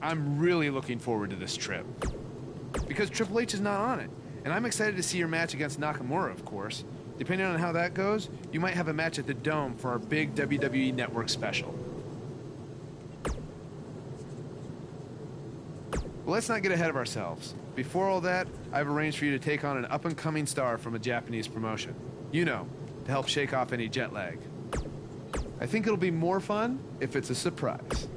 I'm really looking forward to this trip. Because Triple H is not on it. And I'm excited to see your match against Nakamura, of course. Depending on how that goes, you might have a match at the Dome for our big WWE Network special. Well, let's not get ahead of ourselves. Before all that, I've arranged for you to take on an up-and-coming star from a Japanese promotion. You know, to help shake off any jet lag. I think it'll be more fun if it's a surprise.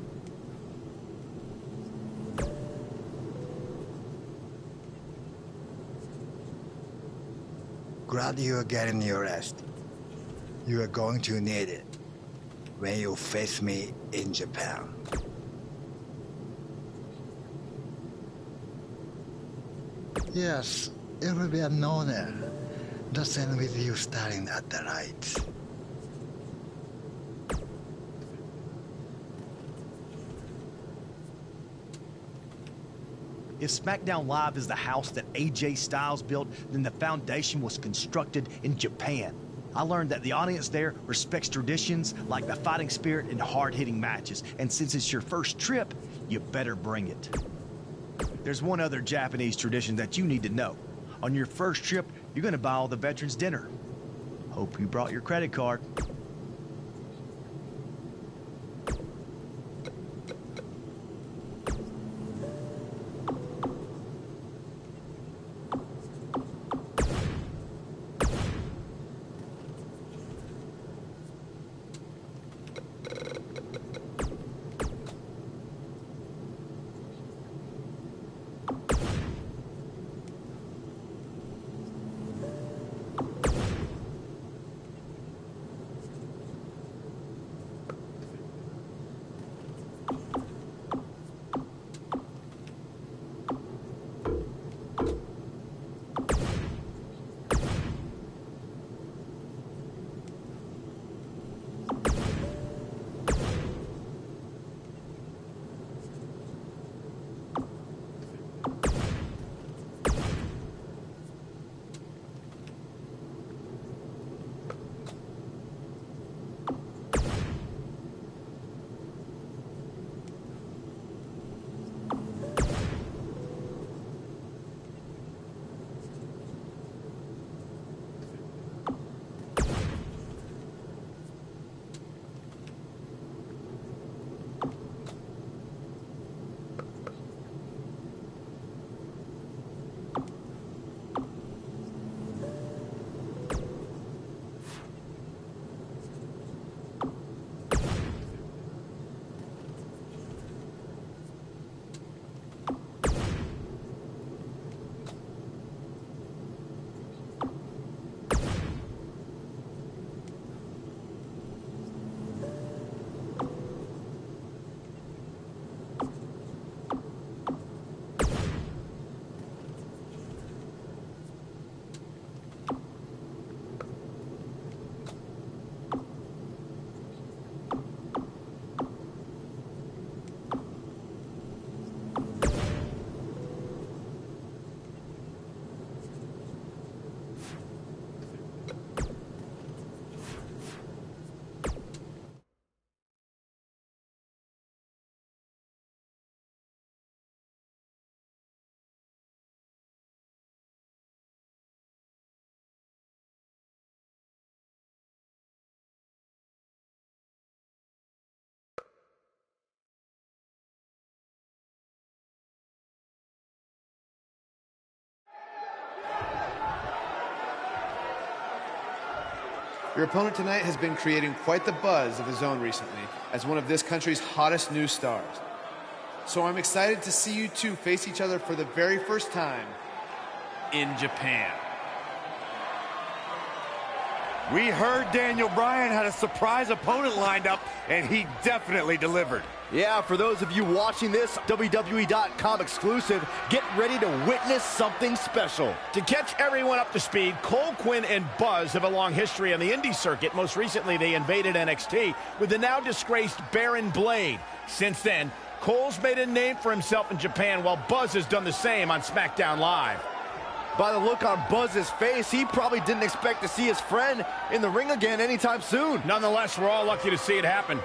Glad you are getting your rest. You are going to need it when you face me in Japan. Yes, it will be an honor to stand with you staring at the lights. If SmackDown Live is the house that AJ Styles built, then the foundation was constructed in Japan. I learned that the audience there respects traditions like the fighting spirit and hard-hitting matches. And since it's your first trip, you better bring it. There's one other Japanese tradition that you need to know. On your first trip, you're gonna buy all the veterans dinner. Hope you brought your credit card. Your opponent tonight has been creating quite the buzz of his own recently as one of this country's hottest new stars. So I'm excited to see you two face each other for the very first time in Japan. We heard Daniel Bryan had a surprise opponent lined up, and he definitely delivered. Yeah, for those of you watching this WWE.com exclusive, get ready to witness something special. To catch everyone up to speed, Cole, Quinn, and Buzz have a long history on the indie circuit. Most recently, they invaded NXT with the now disgraced Baron Blade. Since then, Cole's made a name for himself in Japan, while Buzz has done the same on SmackDown Live. By the look on Buzz's face, he probably didn't expect to see his friend in the ring again anytime soon. Nonetheless, we're all lucky to see it happen.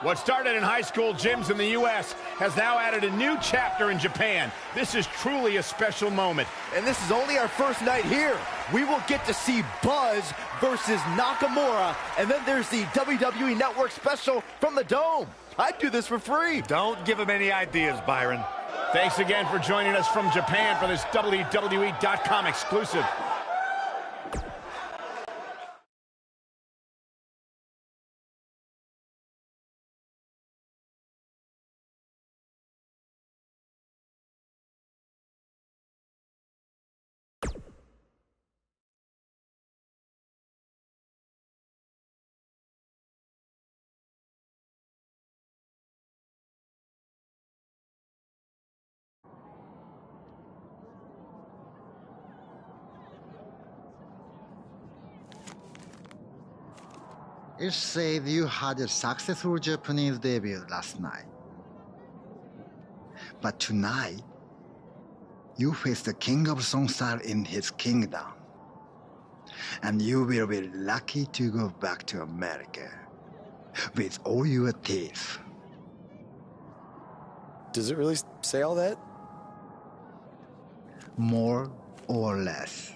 What started in high school gyms in the U.S. has now added a new chapter in Japan. This is truly a special moment. And this is only our first night here. We will get to see Buzz versus Nakamura, and then there's the WWE Network special from the Dome. I'd do this for free. Don't give him any ideas, Byron. Thanks again for joining us from Japan for this WWE.com exclusive. It said you had a successful Japanese debut last night. But tonight, you face the king of Songstyle in his kingdom. And you will be lucky to go back to America with all your teeth. Does it really say all that? More or less.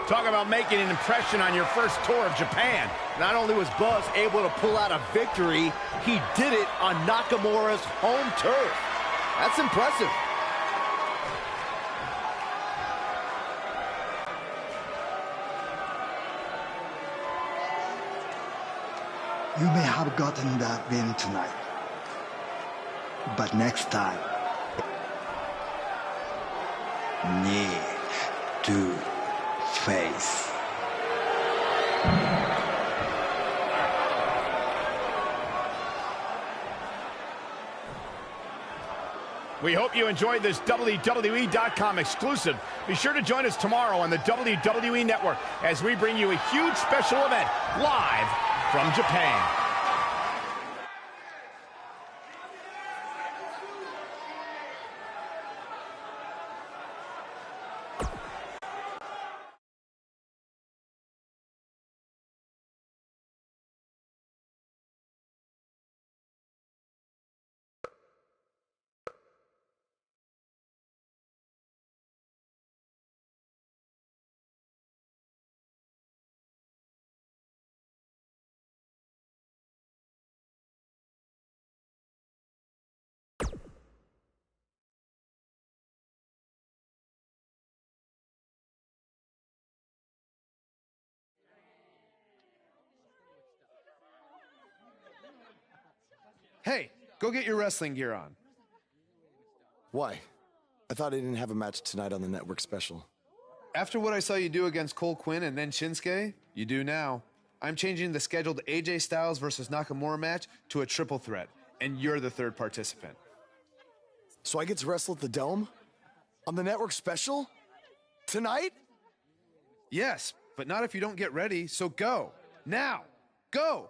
Talk about making an impression on your first tour of Japan. Not only was Buzz able to pull out a victory, he did it on Nakamura's home turf. That's impressive. You may have gotten that win tonight, but next time, need to face. We hope you enjoyed this WWE.com exclusive. Be sure to join us tomorrow on the WWE Network as we bring you a huge special event live from Japan. Hey, go get your wrestling gear on. Why? I thought I didn't have a match tonight on the network special. After what I saw you do against Cole Quinn and then Shinsuke, you do now. I'm changing the scheduled AJ Styles versus Nakamura match to a triple threat, and you're the third participant. So I get to wrestle at the Dome? On the network special? Tonight? Yes, but not if you don't get ready, so go. Now. Go!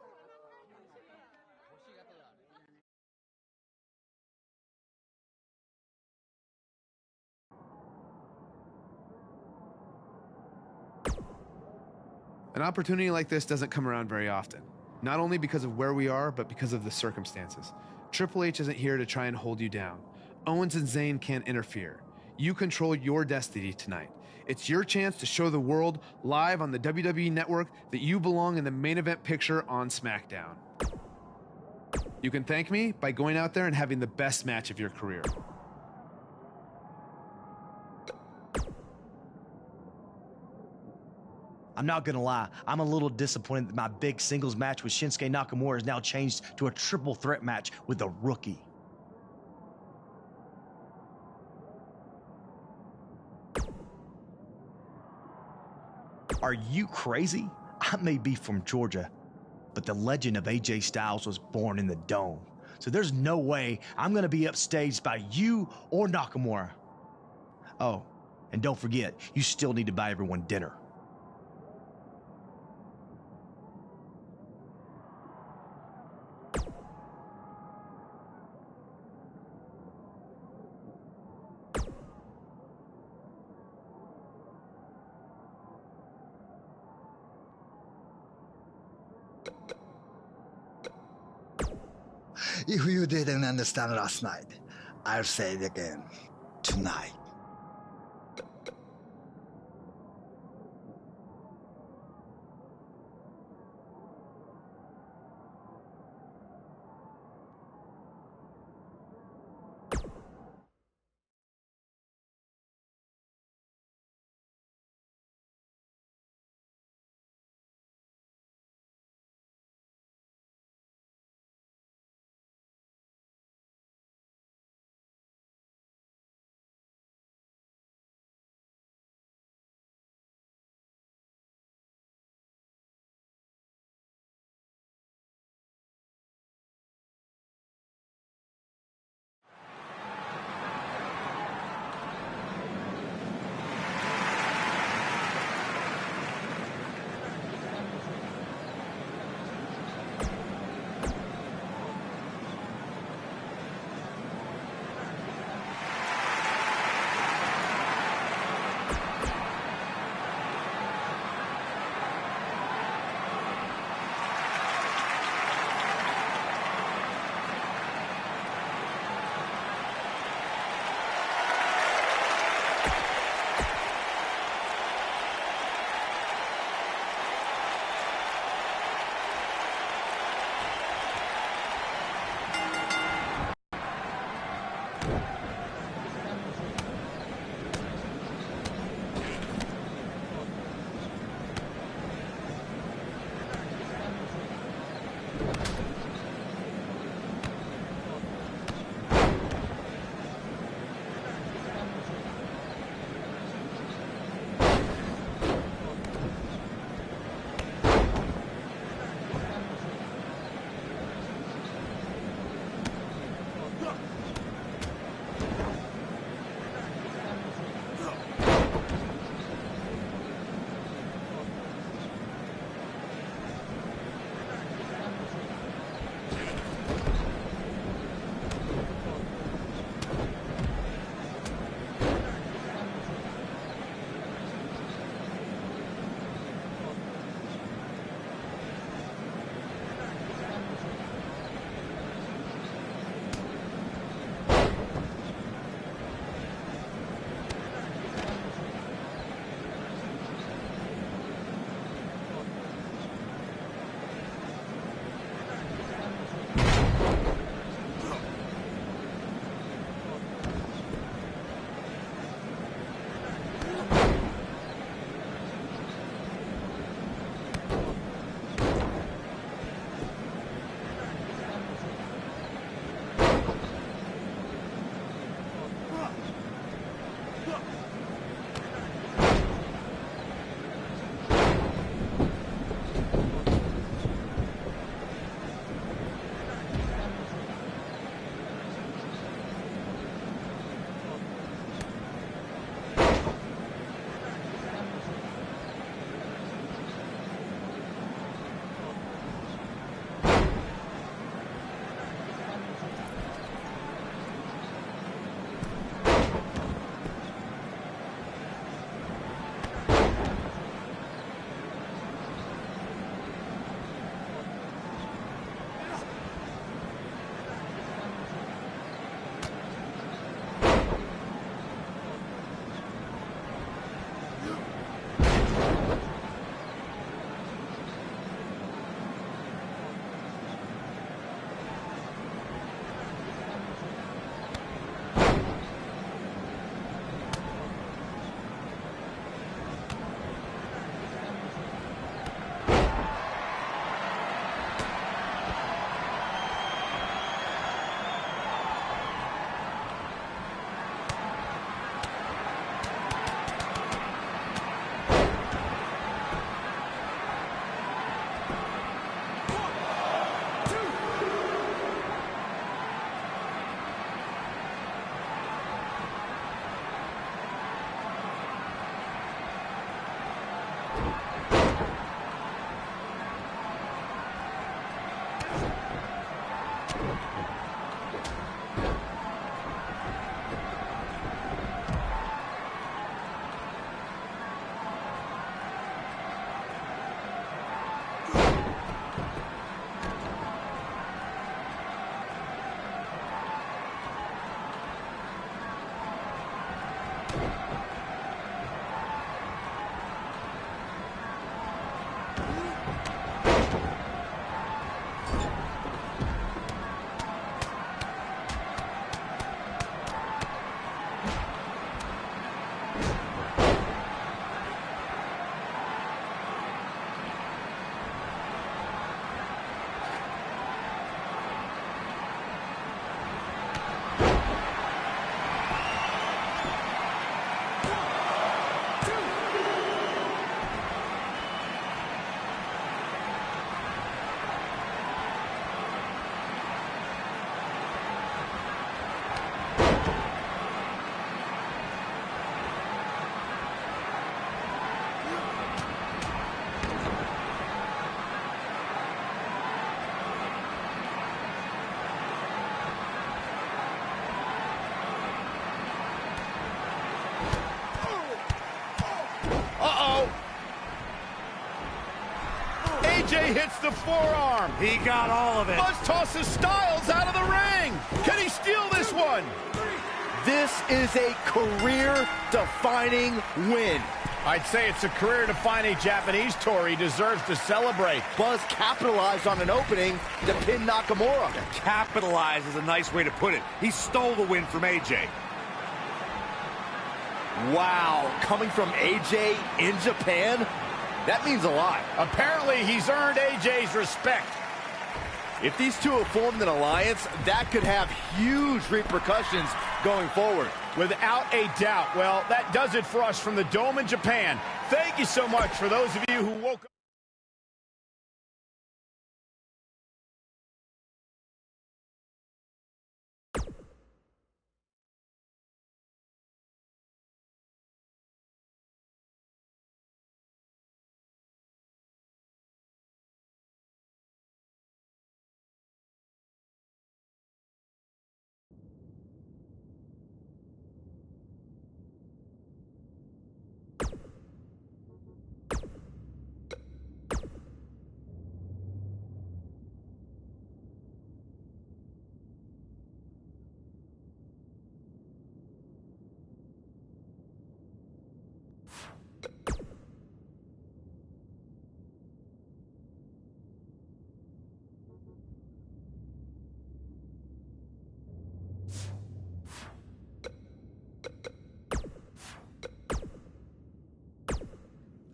An opportunity like this doesn't come around very often. Not only because of where we are, but because of the circumstances. Triple H isn't here to try and hold you down. Owens and Zayn can't interfere. You control your destiny tonight. It's your chance to show the world live on the WWE Network that you belong in the main event picture on SmackDown. You can thank me by going out there and having the best match of your career. I'm not gonna lie, I'm a little disappointed that my big singles match with Shinsuke Nakamura is now changed to a triple threat match with a rookie. Are you crazy? I may be from Georgia, but the legend of AJ Styles was born in the Dome. So there's no way I'm gonna be upstaged by you or Nakamura. Oh, and don't forget, you still need to buy everyone dinner. If you didn't understand last night, I'll say it again tonight. AJ hits the forearm. He got all of it. Buzz tosses Styles out of the ring. Can he steal this one? This is a career-defining win. I'd say it's a career-defining Japanese tour. He deserves to celebrate. Buzz capitalized on an opening to pin Nakamura. Capitalize is a nice way to put it. He stole the win from AJ. Wow, coming from AJ in Japan? That means a lot. Apparently, he's earned AJ's respect. If these two have formed an alliance, that could have huge repercussions going forward. Without a doubt. Well, that does it for us from the Dome in Japan. Thank you so much for those of you who woke up.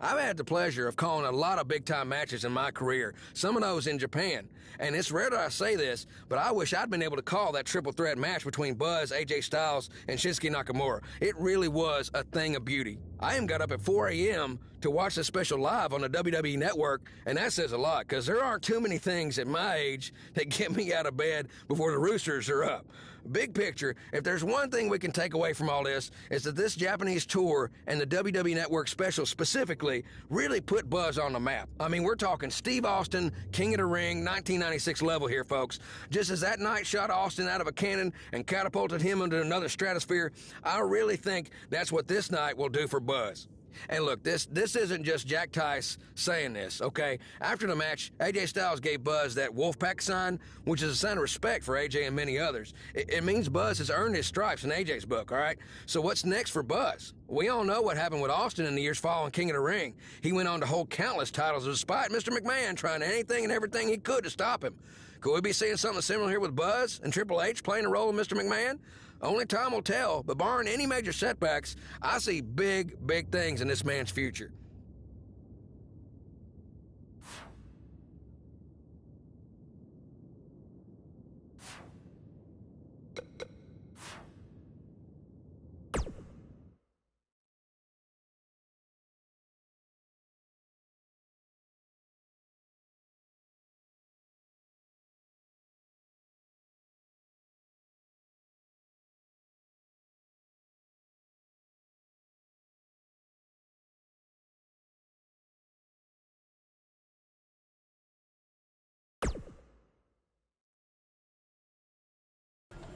I've had the pleasure of calling a lot of big-time matches in my career, some of those in Japan. And it's rare that I say this, but I wish I'd been able to call that triple threat match between Buzz, AJ Styles, and Shinsuke Nakamura. It really was a thing of beauty. I even got up at 4 a.m. to watch the special live on the WWE Network, and that says a lot, because there aren't too many things at my age that get me out of bed before the roosters are up. Big picture, if there's one thing we can take away from all this, is that this Japanese tour and the WWE Network special specifically really put Buzz on the map. I mean, we're talking Steve Austin, King of the Ring, 1996 level here, folks. Just as that night shot Austin out of a cannon and catapulted him into another stratosphere, I really think that's what this night will do for Buzz. And look, this isn't just Jack Tice saying this, okay? After the match, AJ Styles gave Buzz that Wolfpack sign, which is a sign of respect for AJ and many others. It means Buzz has earned his stripes in AJ's book, all right? So what's next for Buzz? We all know what happened with Austin in the years following King of the Ring. He went on to hold countless titles despite Mr. McMahon trying anything and everything he could to stop him. Could we be seeing something similar here with Buzz and Triple H playing a role in Mr. McMahon? Only time will tell, but barring any major setbacks, I see big, big things in this man's future.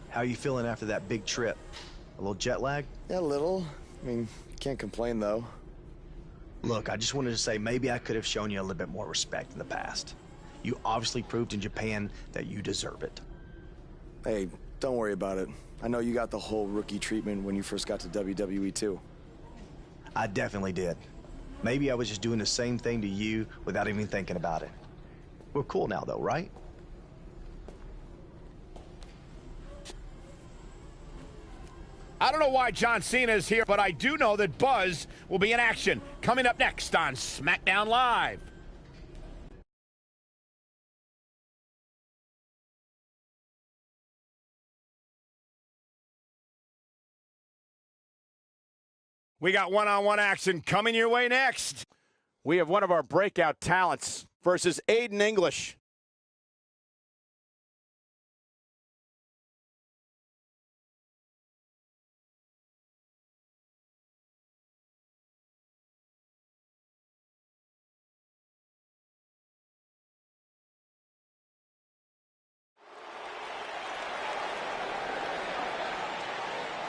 How are you feeling after that big trip? A little jet lag? Yeah, a little. I mean, can't complain, though. Look, I just wanted to say maybe I could have shown you a little bit more respect in the past. You obviously proved in Japan that you deserve it. Hey, don't worry about it. I know you got the whole rookie treatment when you first got to WWE, too. I definitely did. Maybe I was just doing the same thing to you without even thinking about it. We're cool now, though, right? I don't know why John Cena is here, but I do know that Buzz will be in action. Coming up next on SmackDown Live. We got one-on-one action coming your way next. We have one of our breakout talents versus Aiden English.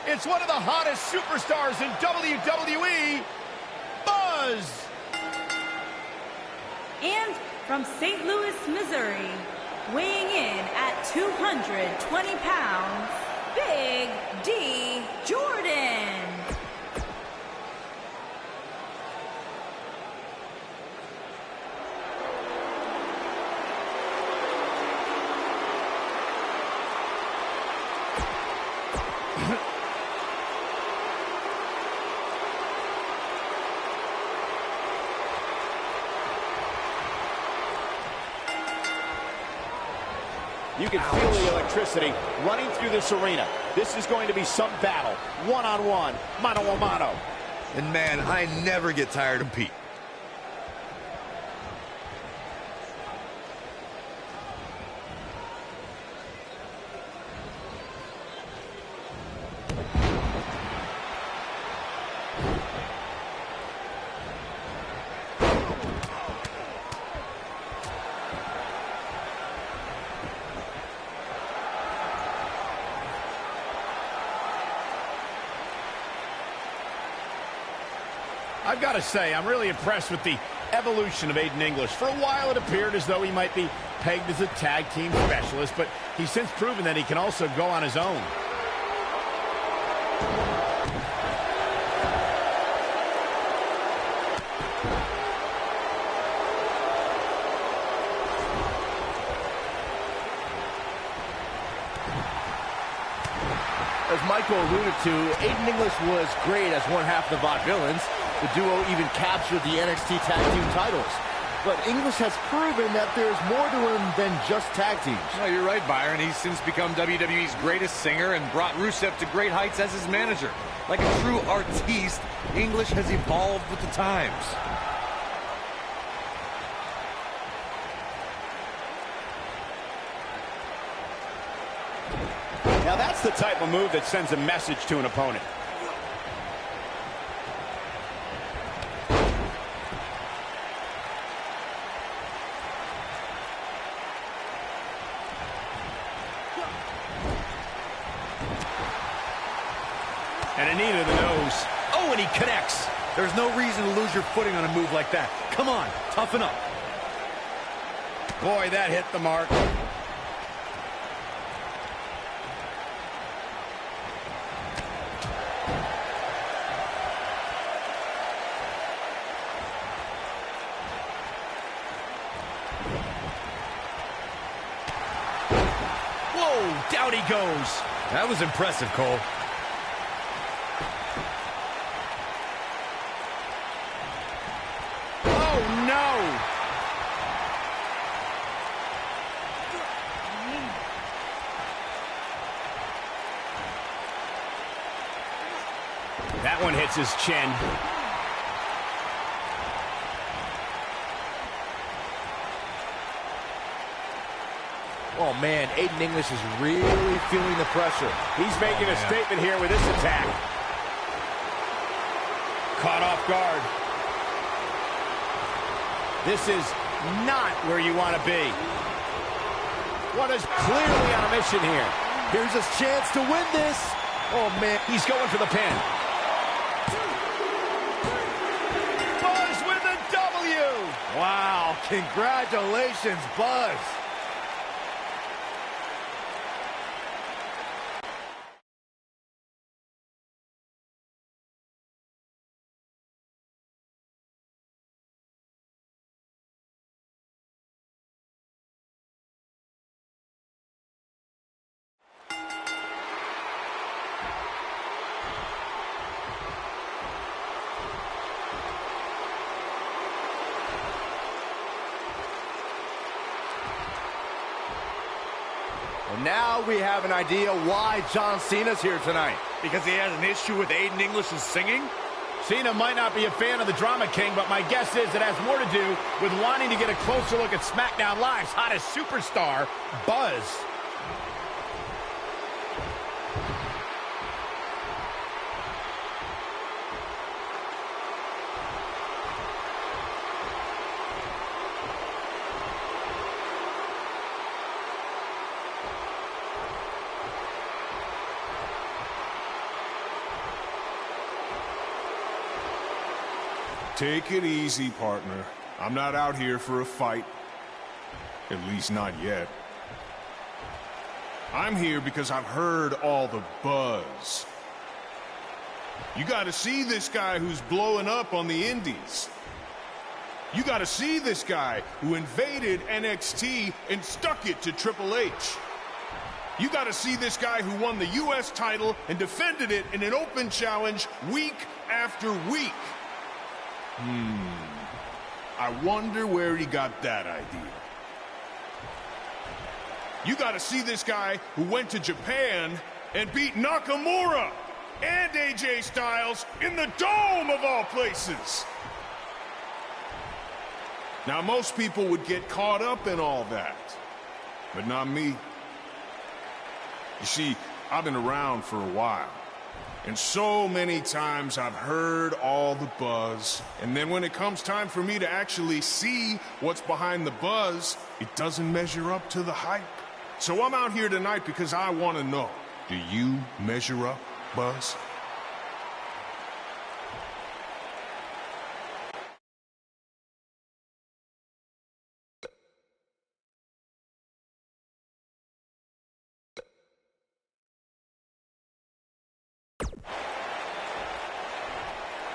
It's one of the hottest superstars in WWE, Buzz. And from St. Louis, Missouri, weighing in at 220 pounds, Big D. Jordan. You can feel the electricity running through this arena. This is going to be some battle. One-on-one, mano-a-mano. And man, I never get tired of Pete. I've got to say, I'm really impressed with the evolution of Aiden English. For a while, it appeared as though he might be pegged as a tag team specialist, but he's since proven that he can also go on his own. As Michael alluded to, Aiden English was great as one half of the Vaudevillains. The duo even captured the NXT Tag Team titles. But English has proven that there's more to him than just tag teams. No, you're right, Byron. He's since become WWE's greatest singer and brought Rusev to great heights as his manager. Like a true artiste, English has evolved with the times. Now that's the type of move that sends a message to an opponent. And a knee to the nose. Oh, and he connects. There's no reason to lose your footing on a move like that. Come on, toughen up. Boy, that hit the mark. Whoa, down he goes. That was impressive, Cole. Oh, no. That one hits his chin. Oh man, Aiden English is really feeling the pressure. He's making a statement here with this attack. Caught off guard. This is not where you want to be. What is clearly on a mission here. Here's his chance to win this. Oh man, he's going for the pin. Buzz with a W. Wow, congratulations, Buzz. And now we have an idea why John Cena's here tonight. Because he has an issue with Aiden English's singing? Cena might not be a fan of the Drama King, but my guess is it has more to do with wanting to get a closer look at SmackDown Live's hottest superstar, Buzz. Take it easy, partner. I'm not out here for a fight. At least not yet. I'm here because I've heard all the buzz. You gotta see this guy who's blowing up on the indies. You gotta see this guy who invaded NXT and stuck it to Triple H. You gotta see this guy who won the US title and defended it in an open challenge week after week. I wonder where he got that idea. You gotta see this guy who went to Japan and beat Nakamura and AJ Styles in the Dome of all places. Now, most people would get caught up in all that, but not me. You see, I've been around for a while, and so many times I've heard all the buzz, and then when it comes time for me to actually see what's behind the buzz, it doesn't measure up to the hype. So I'm out here tonight because I want to know, do you measure up, Buzz?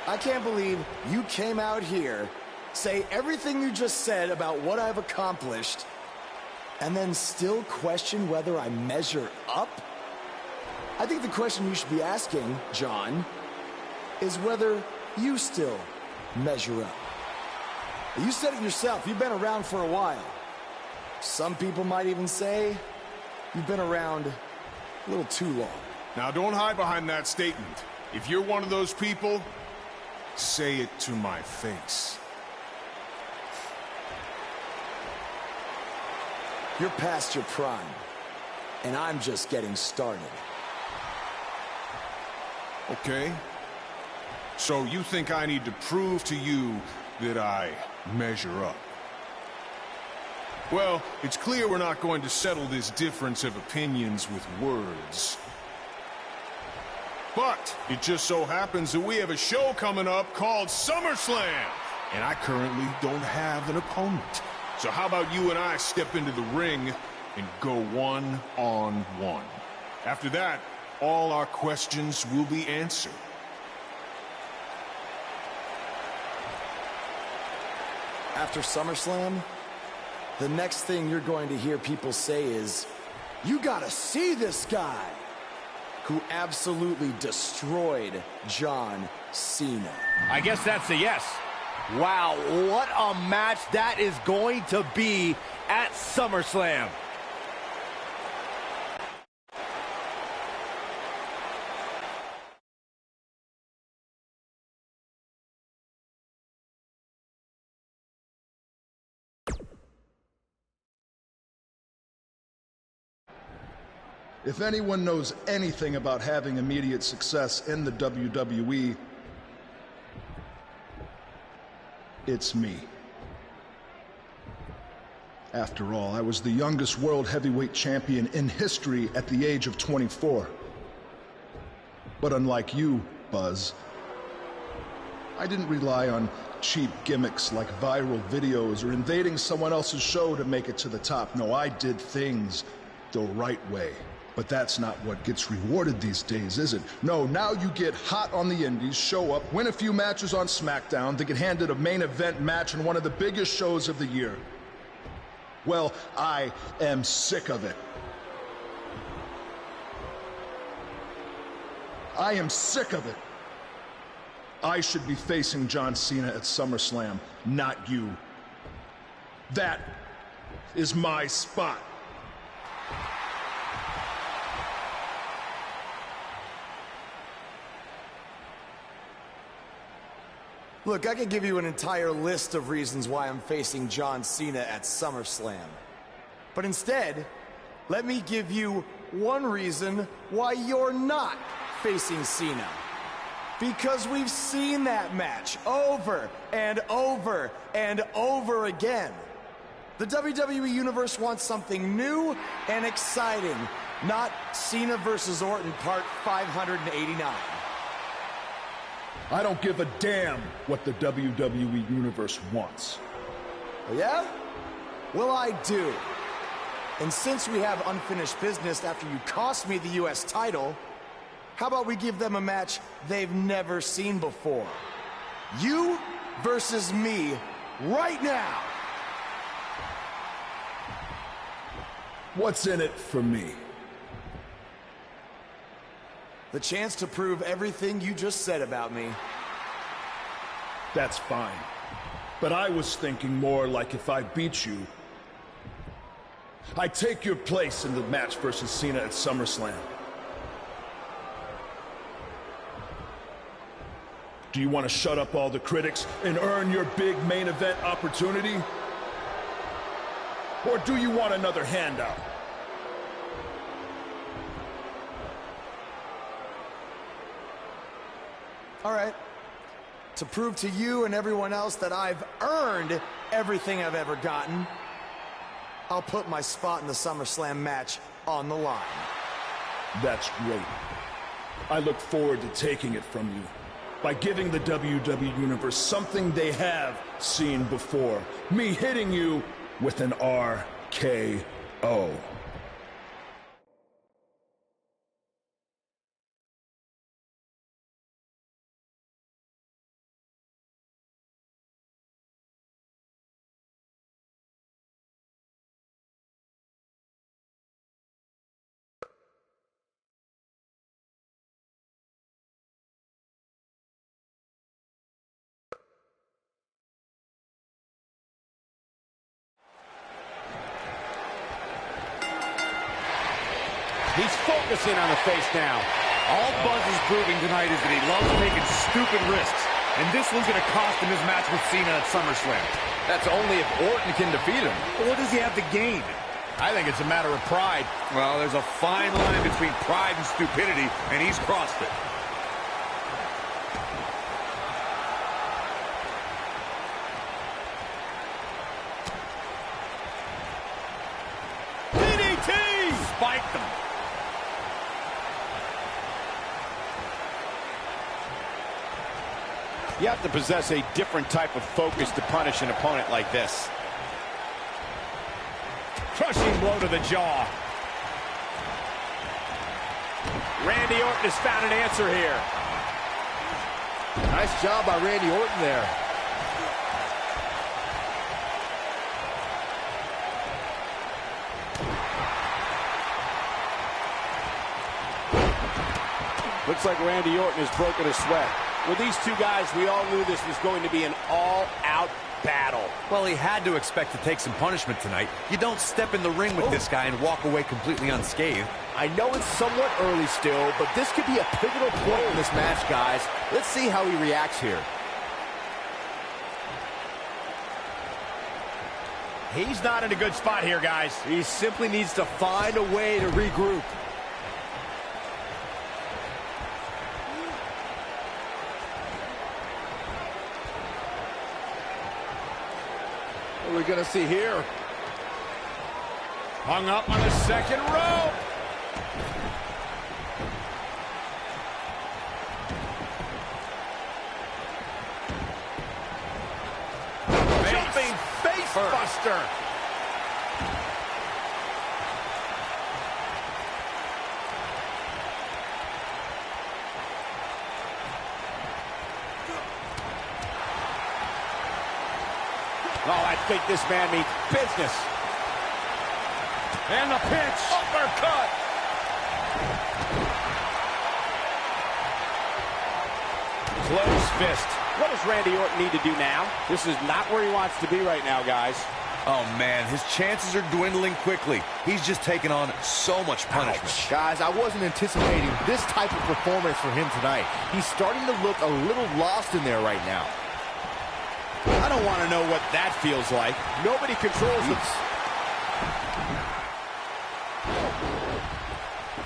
I can't believe you came out here, say everything you just said about what I've accomplished, and then still question whether I measure up? I think the question you should be asking, John, is whether you still measure up. You said it yourself, you've been around for a while. Some people might even say you've been around a little too long. Now, don't hide behind that statement. If you're one of those people, say it to my face. You're past your prime, and I'm just getting started. Okay. So you think I need to prove to you that I measure up? Well, it's clear we're not going to settle this difference of opinions with words. But it just so happens that we have a show coming up called SummerSlam, and I currently don't have an opponent. So how about you and I step into the ring and go one-on-one? After that, all our questions will be answered. After SummerSlam, the next thing you're going to hear people say is, you gotta see this guy who absolutely destroyed John Cena. I guess that's a yes. Wow, what a match that is going to be at SummerSlam. If anyone knows anything about having immediate success in the WWE, it's me. After all, I was the youngest world heavyweight champion in history at the age of 24. But unlike you, Buzz, I didn't rely on cheap gimmicks like viral videos or invading someone else's show to make it to the top. No, I did things the right way. But that's not what gets rewarded these days, is it? No, now you get hot on the indies, show up, win a few matches on SmackDown, then get handed a main event match in one of the biggest shows of the year. Well, I am sick of it. I am sick of it. I should be facing John Cena at SummerSlam, not you. That is my spot. Look, I could give you an entire list of reasons why I'm facing John Cena at SummerSlam. But instead, let me give you one reason why you're not facing Cena. Because we've seen that match over and over and over again. The WWE Universe wants something new and exciting, not Cena versus Orton Part 589. I don't give a damn what the WWE Universe wants. Oh, yeah? Well, I do. And since we have unfinished business after you cost me the U.S. title, how about we give them a match they've never seen before? You versus me right now. What's in it for me? The chance to prove everything you just said about me. That's fine. But I was thinking more like if I beat you, I take your place in the match versus Cena at SummerSlam. Do you want to shut up all the critics and earn your big main event opportunity? Or do you want another handout? All right. To prove to you and everyone else that I've earned everything I've ever gotten, I'll put my spot in the SummerSlam match on the line. That's great. I look forward to taking it from you by giving the WWE Universe something they have seen before. Me hitting you with an RKO. He's focusing on the face now. All Buzz is proving tonight is that he loves taking stupid risks. And this one's going to cost him his match with Cena at SummerSlam. That's only if Orton can defeat him. But what does he have to gain? I think it's a matter of pride. Well, there's a fine line between pride and stupidity, and he's crossed it. DDT! Spiked him. You have to possess a different type of focus to punish an opponent like this. Crushing blow to the jaw. Randy Orton has found an answer here. Nice job by Randy Orton there. Looks like Randy Orton has broken a sweat. With these two guys, we all knew this was going to be an all-out battle. Well, he had to expect to take some punishment tonight. You don't step in the ring with this guy and walk away completely unscathed. I know it's somewhat early still, but this could be a pivotal point in this match, guys. Let's see how he reacts here. He's not in a good spot here, guys. He simply needs to find a way to regroup. What are we going to see here? Hung up on the second rope. Jumping face buster. Oh, I think this man means business. And the pinch. Uppercut. Close fist. What does Randy Orton need to do now? This is not where he wants to be right now, guys. Oh, man, his chances are dwindling quickly. He's just taken on so much punishment. Ouch. Guys, I wasn't anticipating this type of performance from him tonight. He's starting to look a little lost in there right now. I don't want to know what that feels like. Nobody controls it.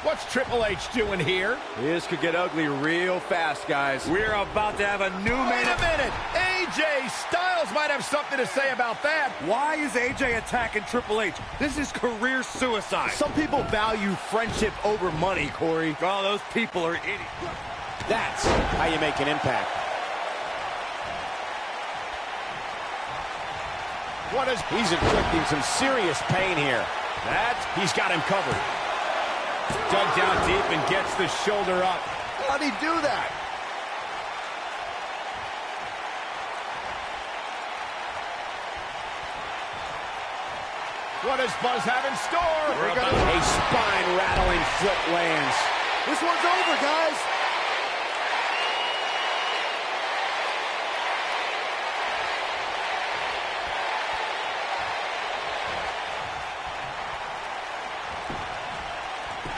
What's Triple H doing here? This could get ugly real fast, guys. We're about to have a new main event. Wait a minute. AJ Styles might have something to say about that. Why is AJ attacking Triple H? This is career suicide. Some people value friendship over money, Corey. Oh, those people are idiots. That's how you make an impact. He's inflicting some serious pain here. He's got him covered. Dug down deep and gets the shoulder up. How'd he do that? What does Buzz have in store? A spine-rattling flip lands. This one's over, guys.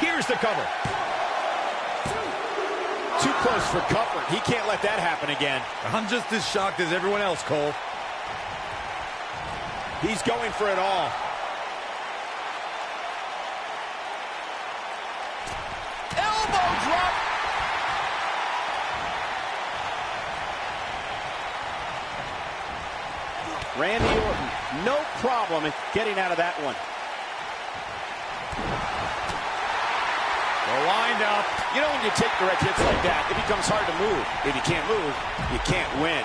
Here's the cover. Too close for comfort. He can't let that happen again. I'm just as shocked as everyone else, Cole. He's going for it all. Elbow drop. Randy Orton, no problem in getting out of that one. Wind up. You know when you take direct hits like that, it becomes hard to move. If you can't move, you can't win.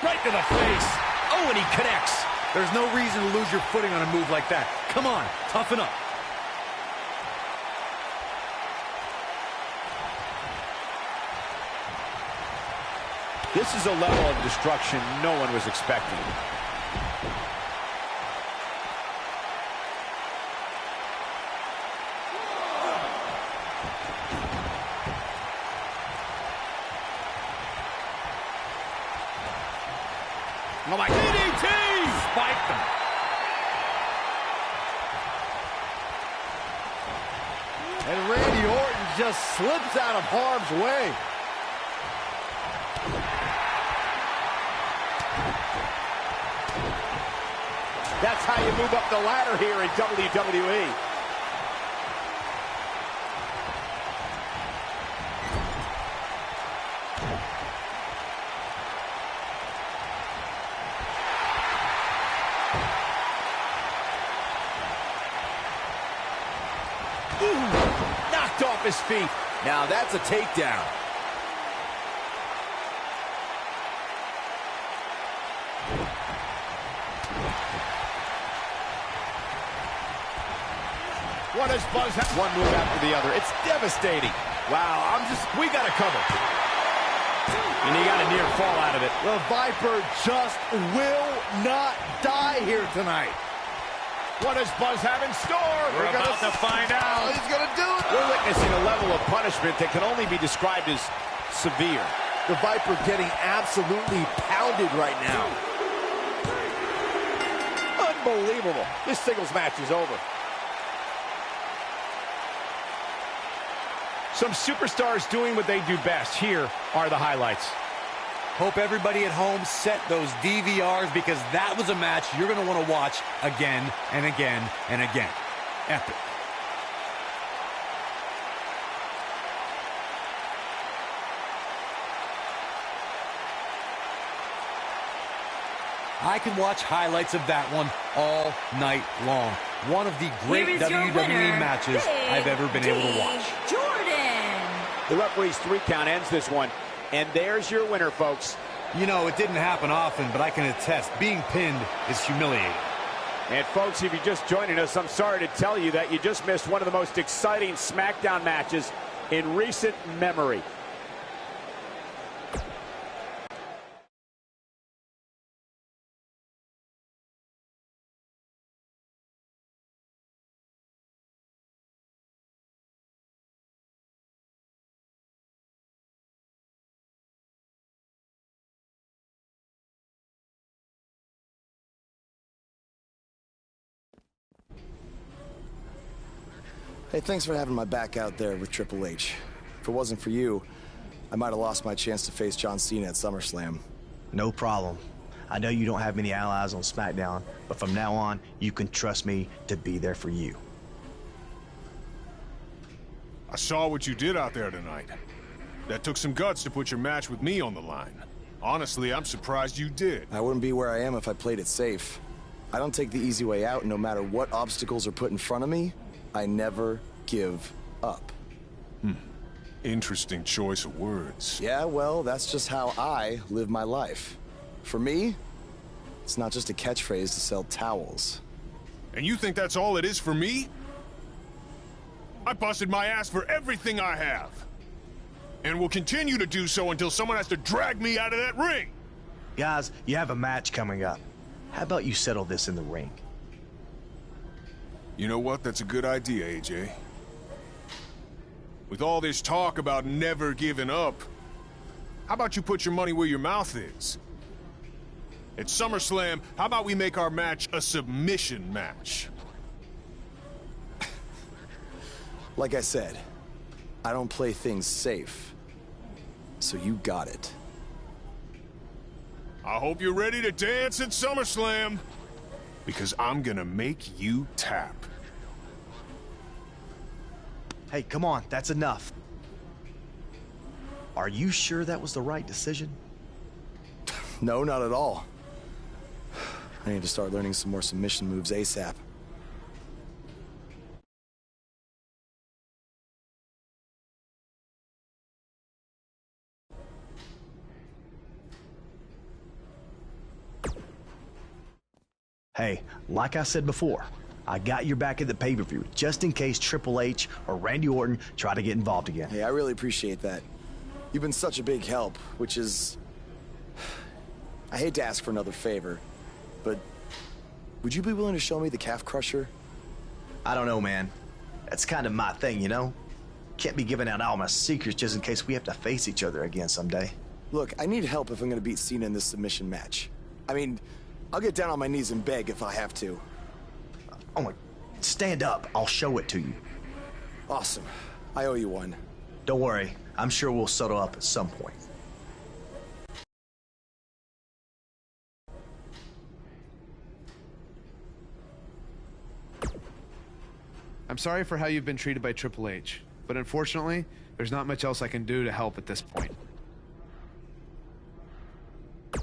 Right to the face. Oh, and he connects. There's no reason to lose your footing on a move like that. Come on, toughen up. This is a level of destruction no one was expecting. Oh my DDT! Spiked him. And Randy Orton just slips out of harm's way. That's how you move up the ladder here in WWE. Ooh, knocked off his feet. Now that's a takedown. What does Buzz have? One move after the other. It's devastating. Wow, we got to cover. And he got a near fall out of it. The Viper just will not die here tonight. What does Buzz have in store? We're about to find out. Oh, he's going to do it. We're witnessing a level of punishment that can only be described as severe. The Viper getting absolutely pounded right now. Unbelievable. This singles match is over. Some superstars doing what they do best. Here are the highlights. Hope everybody at home set those DVRs because that was a match you're going to want to watch again and again and again. Epic. I can watch highlights of that one all night long. One of the great WWE matches I've ever been able to watch. The referee's 3 count ends this one. And there's your winner, folks. You know, it didn't happen often, but I can attest, being pinned is humiliating. And folks, if you're just joining us, I'm sorry to tell you that you just missed one of the most exciting SmackDown matches in recent memory. Hey, thanks for having my back out there with Triple H. If it wasn't for you, I might have lost my chance to face John Cena at SummerSlam. No problem. I know you don't have many allies on SmackDown, but from now on, you can trust me to be there for you. I saw what you did out there tonight. That took some guts to put your match with me on the line. Honestly, I'm surprised you did. I wouldn't be where I am if I played it safe. I don't take the easy way out, no matter what obstacles are put in front of me. I never give up. Interesting choice of words. Yeah, well, that's just how I live my life. For me, it's not just a catchphrase to sell towels. And you think that's all it is for me? I busted my ass for everything I have. And will continue to do so until someone has to drag me out of that ring. Guys, you have a match coming up. How about you settle this in the ring? You know what? That's a good idea, AJ. With all this talk about never giving up, how about you put your money where your mouth is? At SummerSlam, how about we make our match a submission match? Like I said, I don't play things safe. So you got it. I hope you're ready to dance at SummerSlam, because I'm gonna make you tap. Hey, come on, that's enough. Are you sure that was the right decision? No, not at all. I need to start learning some more submission moves ASAP. Hey, like I said before, I got your back at the pay-per-view, just in case Triple H or Randy Orton try to get involved again. Hey, I really appreciate that. You've been such a big help, which is... I hate to ask for another favor, but would you be willing to show me the calf crusher? I don't know, man. That's kind of my thing, you know? Can't be giving out all my secrets just in case we have to face each other again someday. Look, I need help if I'm gonna beat Cena in this submission match. I mean, I'll get down on my knees and beg if I have to. Oh my... Stand up. I'll show it to you. Awesome. I owe you one. Don't worry. I'm sure we'll settle up at some point. I'm sorry for how you've been treated by Triple H, but unfortunately, there's not much else I can do to help at this point.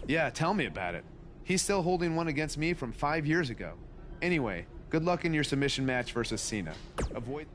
Yeah, tell me about it. He's still holding one against me from 5 years ago. Anyway, good luck in your submission match versus Cena. Avoid...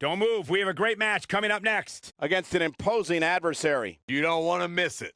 Don't move. We have a great match coming up next. Against an imposing adversary. You don't want to miss it.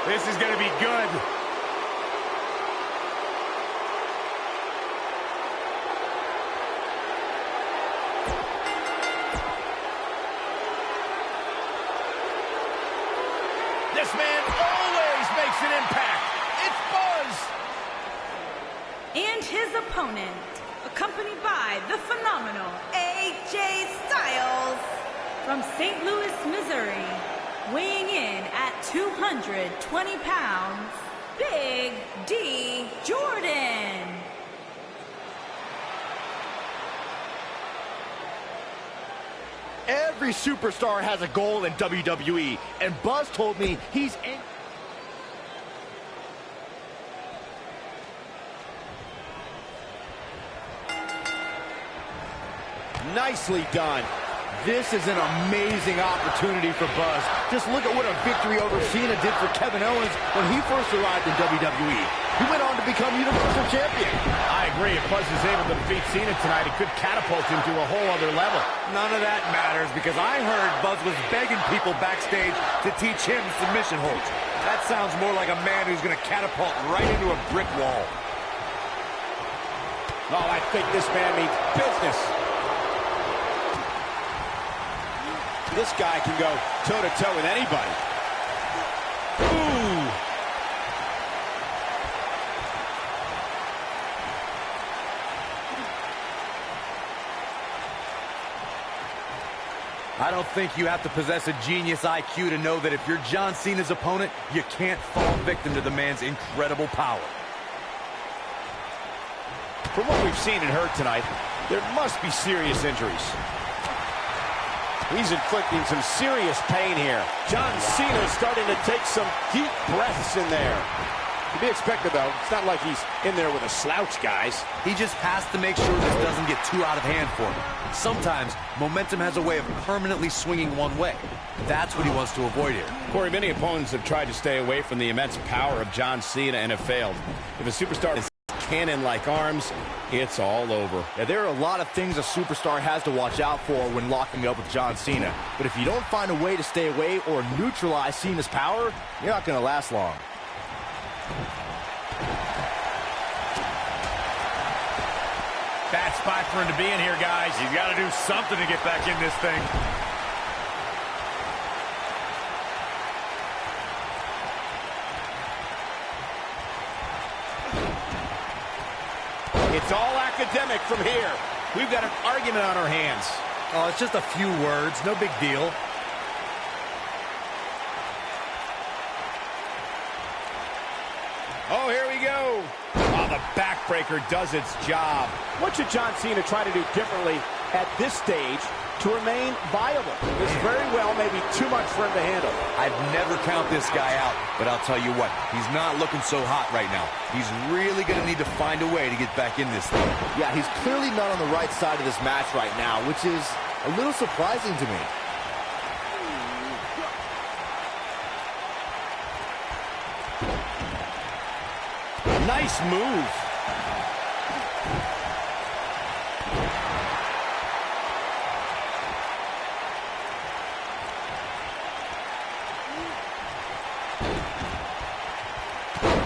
This is going to be good. This man always makes an impact. It's Buzz. And his opponent, accompanied by the phenomenal AJ Styles from St. Louis, Missouri, weighing in at 220 pounds, Big D Jordan. Every superstar has a goal in WWE, and Buzz told me he's in. Nicely done. This is an amazing opportunity for Buzz. Just look at what a victory over Cena did for Kevin Owens when he first arrived in WWE. He went on to become Universal Champion. I agree. If Buzz is able to defeat Cena tonight, it could catapult him to a whole other level. None of that matters because I heard Buzz was begging people backstage to teach him submission holds. That sounds more like a man who's going to catapult right into a brick wall. Oh, I think this man means business. This guy can go toe-to-toe with anybody. Ooh. I don't think you have to possess a genius IQ to know that if you're John Cena's opponent, you can't fall victim to the man's incredible power. From what we've seen and heard tonight, there must be serious injuries. He's inflicting some serious pain here. John Cena starting to take some deep breaths in there. To be expected, though. It's not like he's in there with a slouch, guys. He just has to make sure this doesn't get too out of hand for him. Sometimes, momentum has a way of permanently swinging one way. That's what he wants to avoid here. Corey, many opponents have tried to stay away from the immense power of John Cena and have failed. If a superstar has cannon-like arms, it's all over. Yeah, there are a lot of things a superstar has to watch out for when locking up with John Cena. But if you don't find a way to stay away or neutralize Cena's power, you're not going to last long. Bad spot for him to be in here, guys. He's got to do something to get back in this thing. It's all academic from here. We've got an argument on our hands. Oh, it's just a few words. No big deal. Oh, here we go. Oh, the backbreaker does its job. What should John Cena try to do differently at this stage to remain viable? This very well may be too much for him to handle. I'd never count this guy out, but I'll tell you what, he's not looking so hot right now. He's really going to need to find a way to get back in this thing. Yeah, he's clearly not on the right side of this match right now, which is a little surprising to me. Nice move.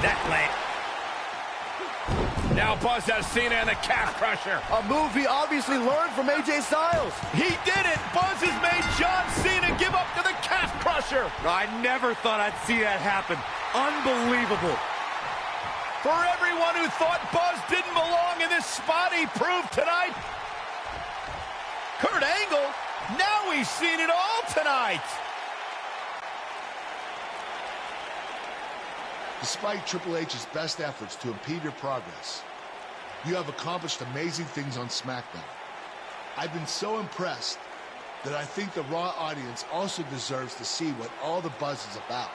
Neckline. Now Buzz has Cena and the calf crusher. A move he obviously learned from AJ Styles. He did it. Buzz has made John Cena give up to the calf crusher. I never thought I'd see that happen. Unbelievable. For everyone who thought Buzz didn't belong in this spot, he proved tonight we've seen it all tonight. Despite Triple H's best efforts to impede your progress, you have accomplished amazing things on SmackDown. I've been so impressed that I think the Raw audience also deserves to see what all the buzz is about.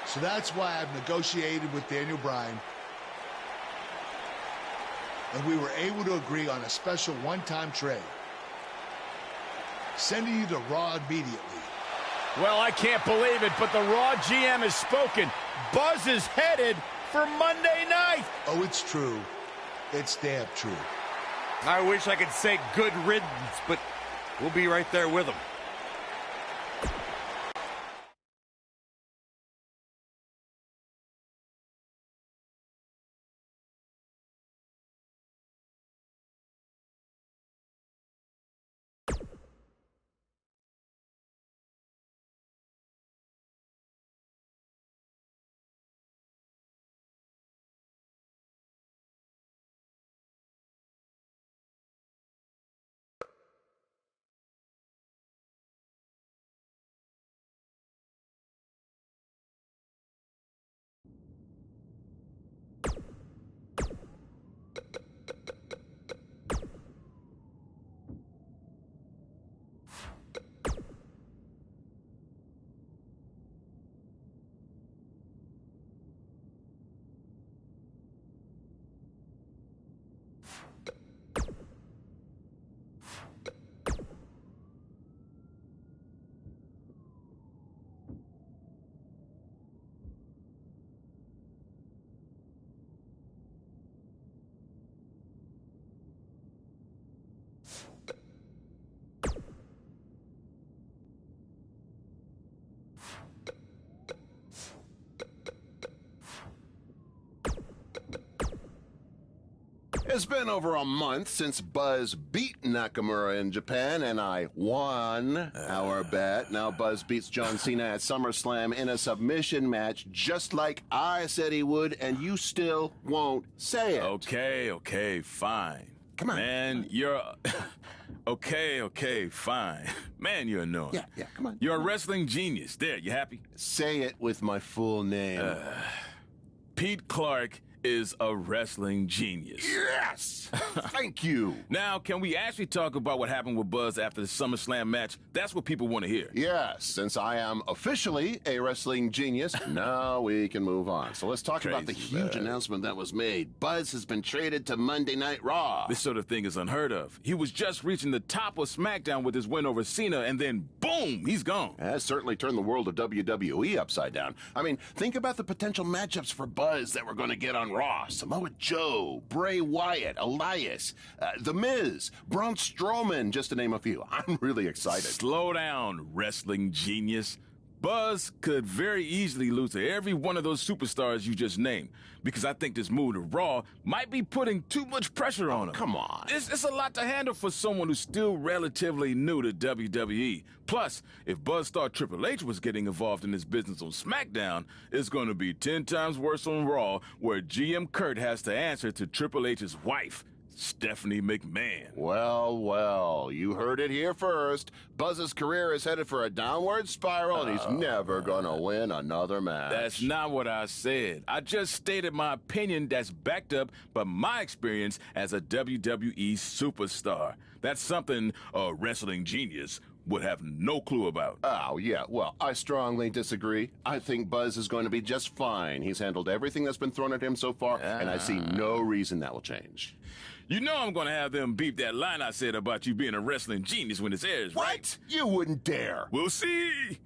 So that's why I've negotiated with Daniel Bryan, and we were able to agree on a special one-time trade, sending you to Raw immediately. Well, I can't believe it, but the Raw GM has spoken. Buzz is headed for Monday night. Oh, it's true. It's damn true. I wish I could say good riddance, but we'll be right there with him. It's been over a month since Buzz beat Nakamura in Japan, and I won our bet. Now Buzz beats John Cena at SummerSlam in a submission match, just like I said he would, and you still won't say it. Okay, fine. Come on. Man, you're... Okay, fine. Man, you're annoying. Yeah, come on. You're a wrestling genius. There, you happy? Say it with my full name. Pete Clark is a wrestling genius. Yes! Thank you. Now, can we actually talk about what happened with Buzz after the SummerSlam match? That's what people want to hear. Yes, since I am officially a wrestling genius, now we can move on. So let's talk about the huge announcement that was made. Buzz has been traded to Monday Night Raw. This sort of thing is unheard of. He was just reaching the top of SmackDown with his win over Cena, and then boom, he's gone. That certainly turned the world of WWE upside down. I mean, think about the potential matchups for Buzz that we're going to get on Raw. Samoa Joe, Bray Wyatt, Elias, The Miz, Braun Strowman, just to name a few. I'm really excited. Slow down, wrestling genius. Buzz could very easily lose to every one of those superstars you just named, because I think this move to Raw might be putting too much pressure on him. Come on. It's a lot to handle for someone who's still relatively new to WWE. Plus, if Buzz thought Triple H was getting involved in his business on SmackDown, it's going to be 10 times worse on Raw, where GM Kurt has to answer to Triple H's wife, Stephanie McMahon. Well, you heard it here first. Buzz's career is headed for a downward spiral, and he's never gonna win another match. That's not what I said. I just stated my opinion that's backed up by my experience as a WWE superstar. That's something a wrestling genius would have no clue about. Oh, yeah, well, I strongly disagree. I think Buzz is going to be just fine. He's handled everything that's been thrown at him so far, and I see no reason that will change. You know I'm going to have them beep that line I said about you being a wrestling genius when it airs, what? Right? You wouldn't dare. We'll see.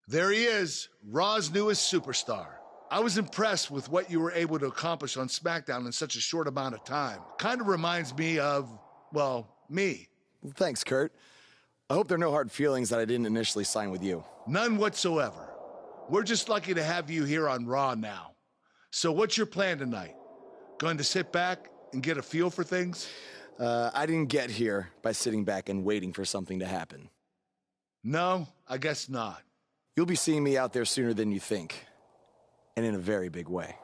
There he is, Raw's newest superstar. I was impressed with what you were able to accomplish on SmackDown in such a short amount of time. Kind of reminds me of, well, me. Thanks, Kurt. I hope there are no hard feelings that I didn't initially sign with you. None whatsoever. We're just lucky to have you here on Raw now. So what's your plan tonight? Going to sit back and get a feel for things? I didn't get here by sitting back and waiting for something to happen. No, I guess not. You'll be seeing me out there sooner than you think. And in a very big way.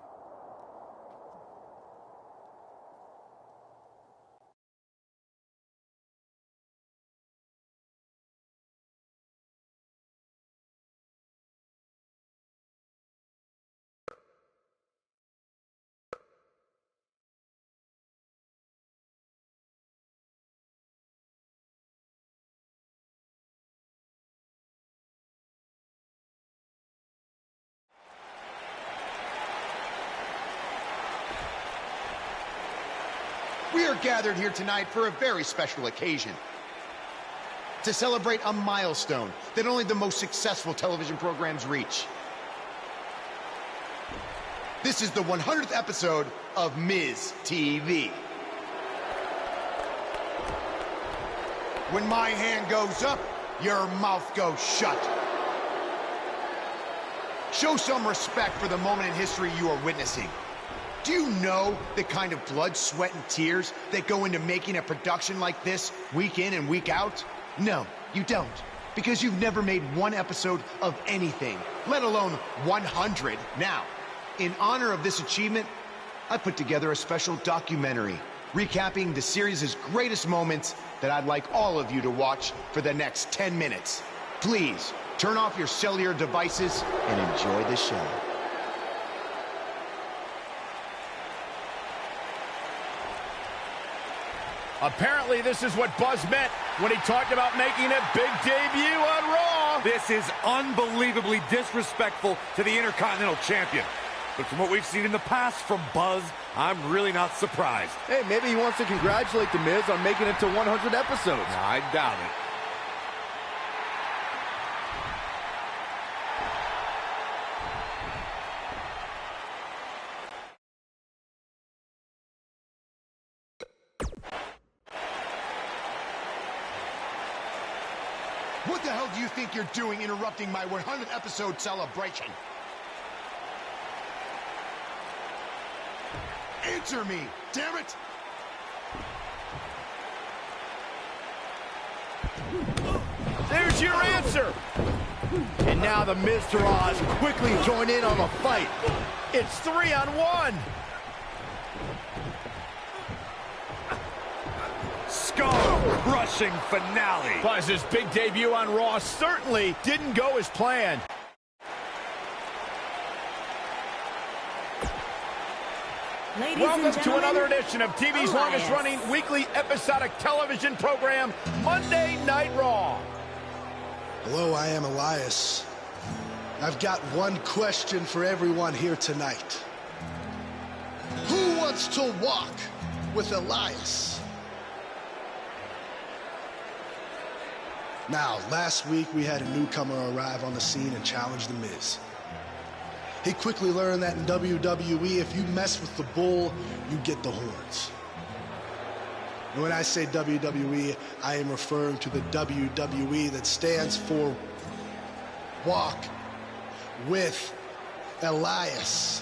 We are gathered here tonight for a very special occasion. To celebrate a milestone that only the most successful television programs reach. This is the 100th episode of Miz TV. When my hand goes up, your mouth goes shut. Show some respect for the moment in history you are witnessing. Do you know the kind of blood, sweat, and tears that go into making a production like this week in and week out? No, you don't. Because you've never made one episode of anything, let alone 100. Now, in honor of this achievement, I put together a special documentary recapping the series' greatest moments that I'd like all of you to watch for the next 10 minutes. Please, turn off your cellular devices and enjoy the show. Apparently, this is what Buzz meant when he talked about making a big debut on Raw. This is unbelievably disrespectful to the Intercontinental Champion. But from what we've seen in the past from Buzz, I'm really not surprised. Hey, maybe he wants to congratulate The Miz on making it to 100 episodes. I doubt it. What the hell do you think you're doing interrupting my 100th episode celebration? Answer me, damn it! There's your answer! And now the Miztourage quickly join in on the fight. It's 3-on-1! Skull-crushing finale. Buzz's big debut on Raw certainly didn't go as planned. Welcome to another edition of TV's longest-running weekly episodic television program, Monday Night Raw. Hello, I am Elias. I've got one question for everyone here tonight. Who wants to walk with Elias? Now, last week we had a newcomer arrive on the scene and challenge The Miz. He quickly learned that in WWE, if you mess with the bull, you get the horns. And when I say WWE, I am referring to the WWE that stands for Walk with Elias.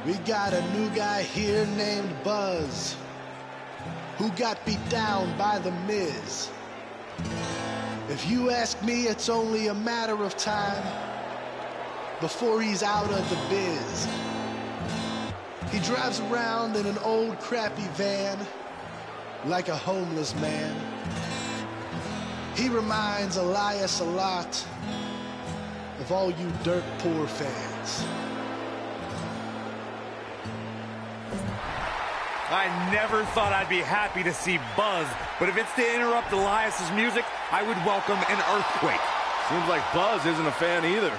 We got a new guy here named Buzz, who got beat down by The Miz. If you ask me, it's only a matter of time before he's out of the biz. He drives around in an old crappy van like a homeless man. He reminds Elias a lot of all you dirt poor fans. I never thought I'd be happy to see Buzz, but if it's to interrupt Elias's music, I would welcome an earthquake. Seems like Buzz isn't a fan either.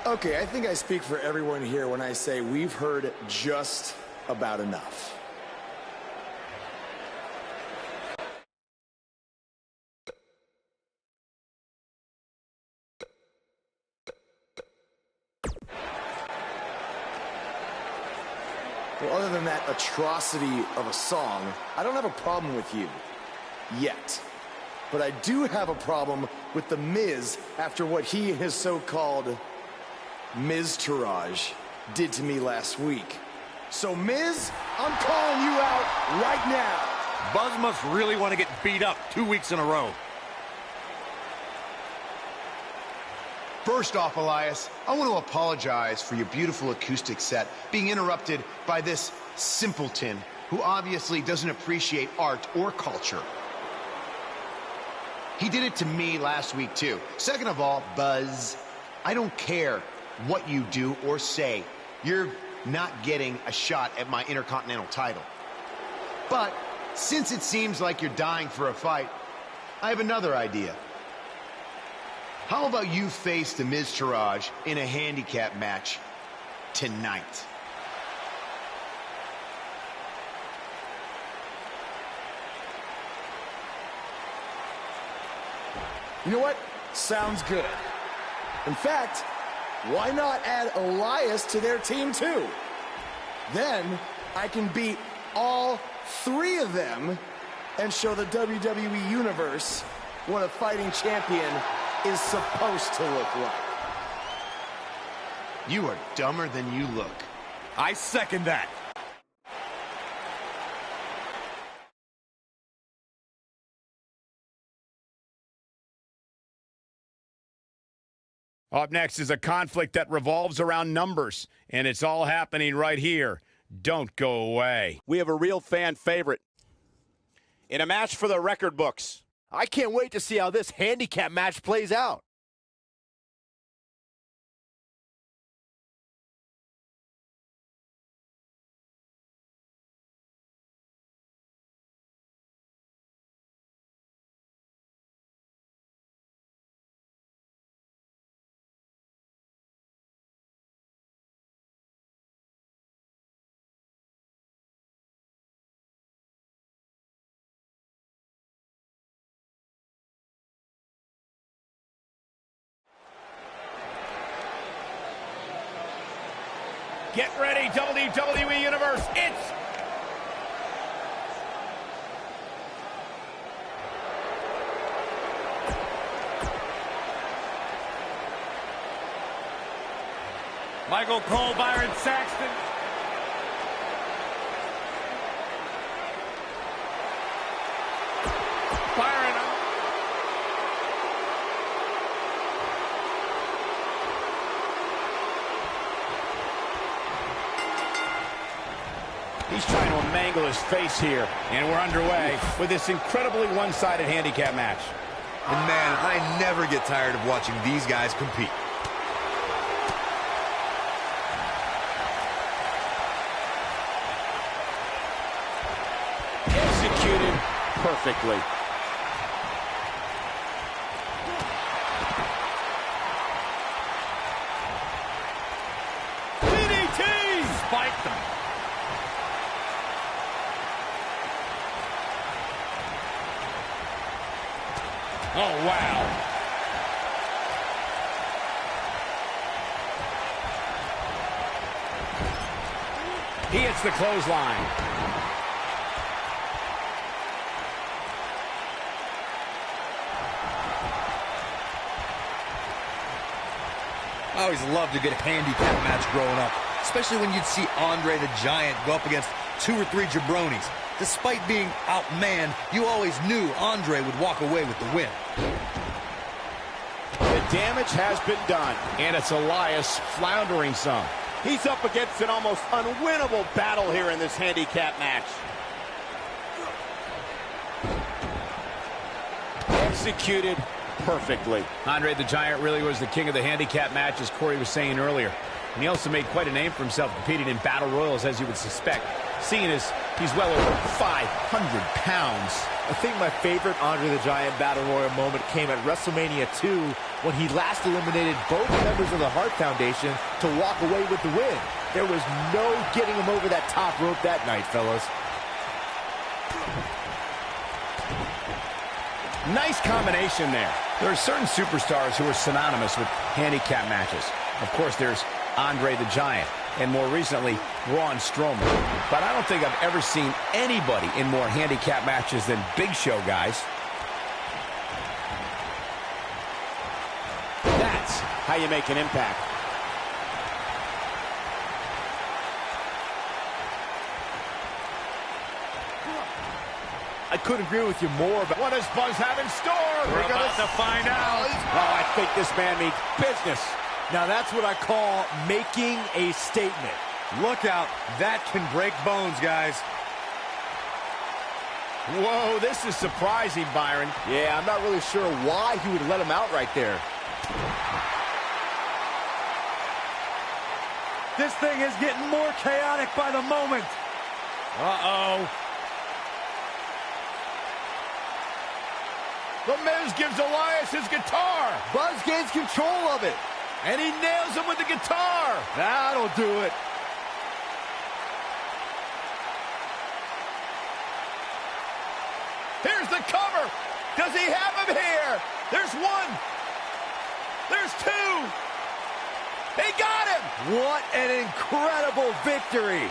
Okay, I think I speak for everyone here when I say we've heard just about enough. Well, other than that atrocity of a song, I don't have a problem with you. Yet. But I do have a problem with The Miz after what he and his so-called Miz-tourage did to me last week. So, Miz, I'm calling you out right now. Buzz must really want to get beat up 2 weeks in a row. First off, Elias, I want to apologize for your beautiful acoustic set being interrupted by this simpleton who obviously doesn't appreciate art or culture. He did it to me last week, too. Second of all, Buzz, I don't care what you do or say. You're not getting a shot at my Intercontinental title. But since it seems like you're dying for a fight, I have another idea. How about you face the Miz-tourage in a handicap match tonight? You know what? Sounds good. In fact, why not add Elias to their team too? Then I can beat all three of them and show the WWE Universe what a fighting champion is supposed to look like. You are dumber than you look. I second that. Up next is a conflict that revolves around numbers, and it's all happening right here. Don't go away. We have a real fan favorite in a match for the record books. I can't wait to see how this handicap match plays out. Get ready, WWE Universe. It's Michael Cole, Byron Saxton. Byron. He's trying to mangle his face here. And we're underway with this incredibly one-sided handicap match. And man, I never get tired of watching these guys compete. Executed perfectly. DDT! Spiked them. Oh, wow. He hits the clothesline. I always loved a good handicap match growing up, especially when you'd see Andre the Giant go up against 2 or 3 jabronis. Despite being outmanned, you always knew Andre would walk away with the win. The damage has been done. And it's Elias floundering some. He's up against an almost unwinnable battle here in this handicap match. Executed perfectly. Andre the Giant really was the king of the handicap match, as Corey was saying earlier. And he also made quite a name for himself competing in battle royals, as you would suspect. Seeing as He's well over 500 pounds. I think my favorite Andre the Giant Battle Royal moment came at WrestleMania 2 when he last eliminated both members of the Hart Foundation to walk away with the win. There was no getting him over that top rope that night, fellas. Nice combination there. There are certain superstars who are synonymous with handicap matches. Of course, there's Andre the Giant, and more recently, Braun Strowman. But I don't think I've ever seen anybody in more handicap matches than Big Show, guys. That's how you make an impact. I couldn't agree with you more, but what does Buzz have in store? We're about to find out. Oh, I think this man means business. now that's what I call making a statement. Look out. That can break bones, guys. Whoa, this is surprising, Byron. Yeah, I'm not really sure why he would let him out right there. This thing is getting more chaotic by the moment. Uh-oh. The Miz gives Elias his guitar. Buzz gains control of it. And he nails him with the guitar. That'll do it. Here's the cover. Does he have him here? There's one. There's two. He got him. What an incredible victory.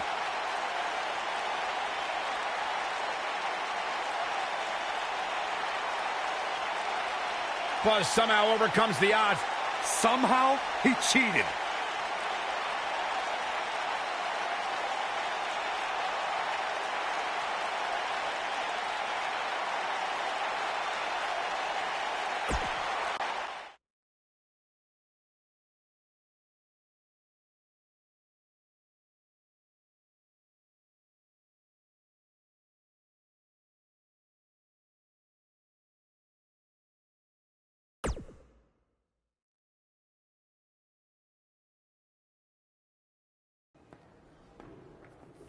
Buzz somehow overcomes the odds. Somehow he cheated.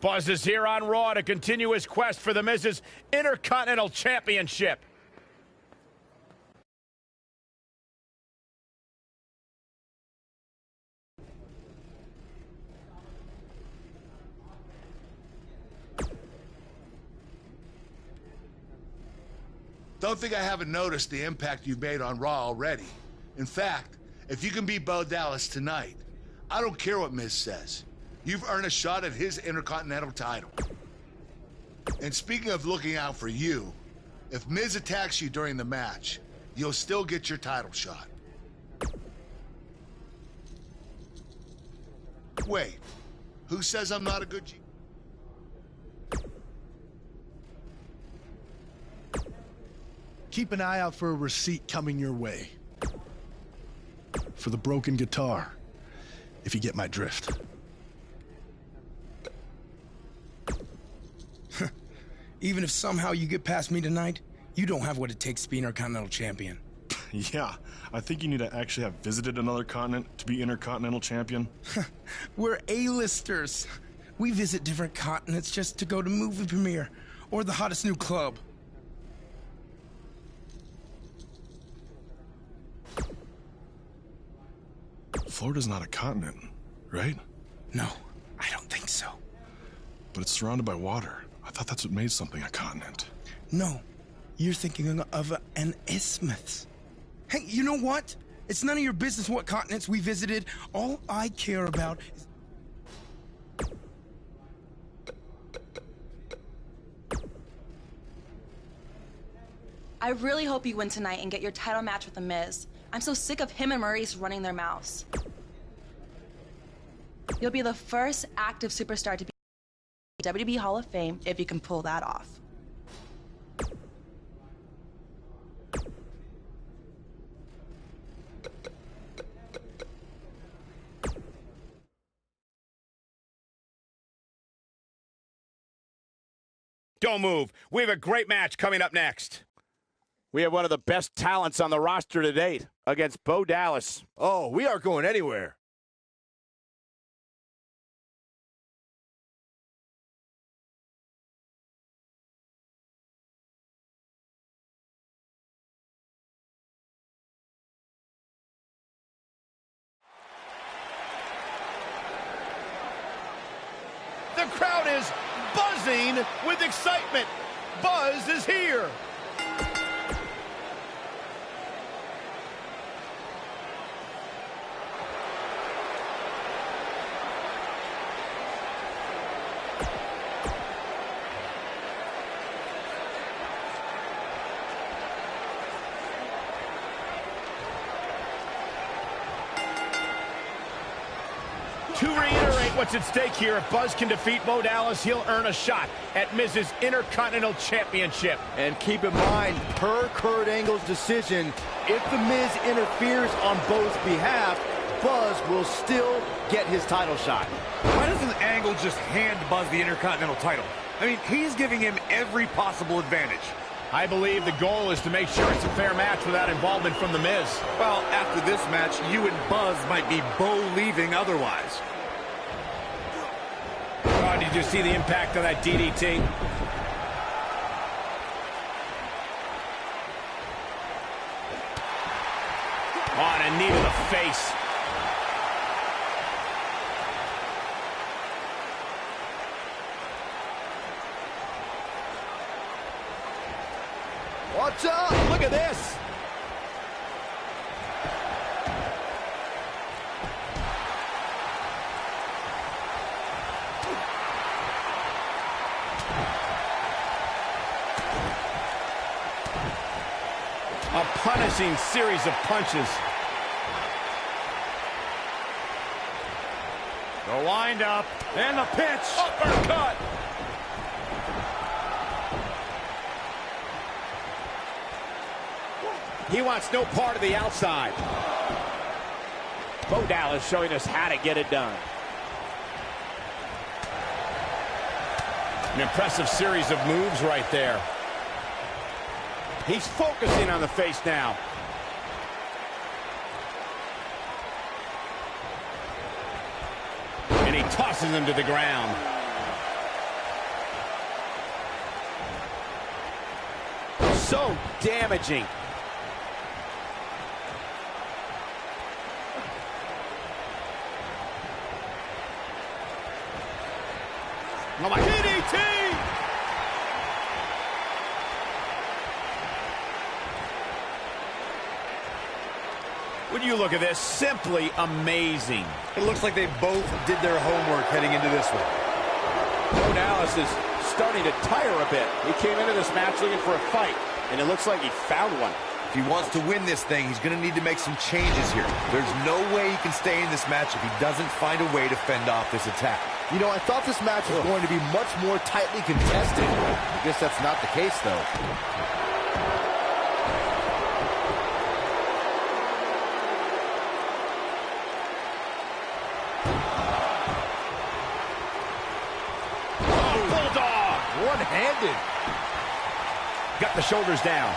Buzz is here on Raw to continue his quest for the Miz's Intercontinental Championship. Don't think I haven't noticed the impact you've made on Raw already. In fact, if you can beat Bo Dallas tonight, I don't care what Miz says. You've earned a shot at his Intercontinental title. And speaking of looking out for you, if Miz attacks you during the match, you'll still get your title shot. Wait, who says I'm not a good G? Keep an eye out for a receipt coming your way. For the broken guitar, if you get my drift. Even if somehow you get past me tonight, you don't have what it takes to be Intercontinental Champion. Yeah, I think you need to actually have visited another continent to be Intercontinental Champion. We're A-listers. We visit different continents just to go to movie premiere or the hottest new club. Florida's not a continent, right? No, I don't think so. But it's surrounded by water. I thought that's what made something a continent. No, you're thinking of an isthmus. Hey, you know what? It's none of your business what continents we visited. All I care about is... I really hope you win tonight and get your title match with The Miz. I'm so sick of him and Maurice running their mouths. You'll be the first active superstar to be WWE Hall of Fame if you can pull that off. Don't move. We have a great match coming up next. We have one of the best talents on the roster to date against Bo Dallas. Oh, we aren't going anywhere. The crowd is buzzing with excitement. Buzz is here. To reiterate what's at stake here, if Buzz can defeat Bo Dallas, he'll earn a shot at Miz's Intercontinental Championship. And keep in mind, per Kurt Angle's decision, if The Miz interferes on Bo's behalf, Buzz will still get his title shot. Why doesn't Angle just hand Buzz the Intercontinental title? I mean, he's giving him every possible advantage. I believe the goal is to make sure it's a fair match without involvement from The Miz. Well, after this match, you and Buzz might be Bo leaving otherwise. Oh, did you see the impact of that DDT? Oh, and a knee to the face. Watch out! Look at this! A punishing series of punches. The wind up and the pitch. Uppercut. He wants no part of the outside. Bo Dallas showing us how to get it done. An impressive series of moves right there. He's focusing on the face now. And he tosses him to the ground. So damaging. Oh my DDT! Would you look at this? Simply amazing. It looks like they both did their homework heading into this one. Bo Dallas is starting to tire a bit. He came into this match looking for a fight, and it looks like he found one. If he wants to win this thing, he's going to need to make some changes here. There's no way he can stay in this match if he doesn't find a way to fend off this attack. You know, I thought this match was going to be much more tightly contested. I guess that's not the case, though. One-handed. Got the shoulders down.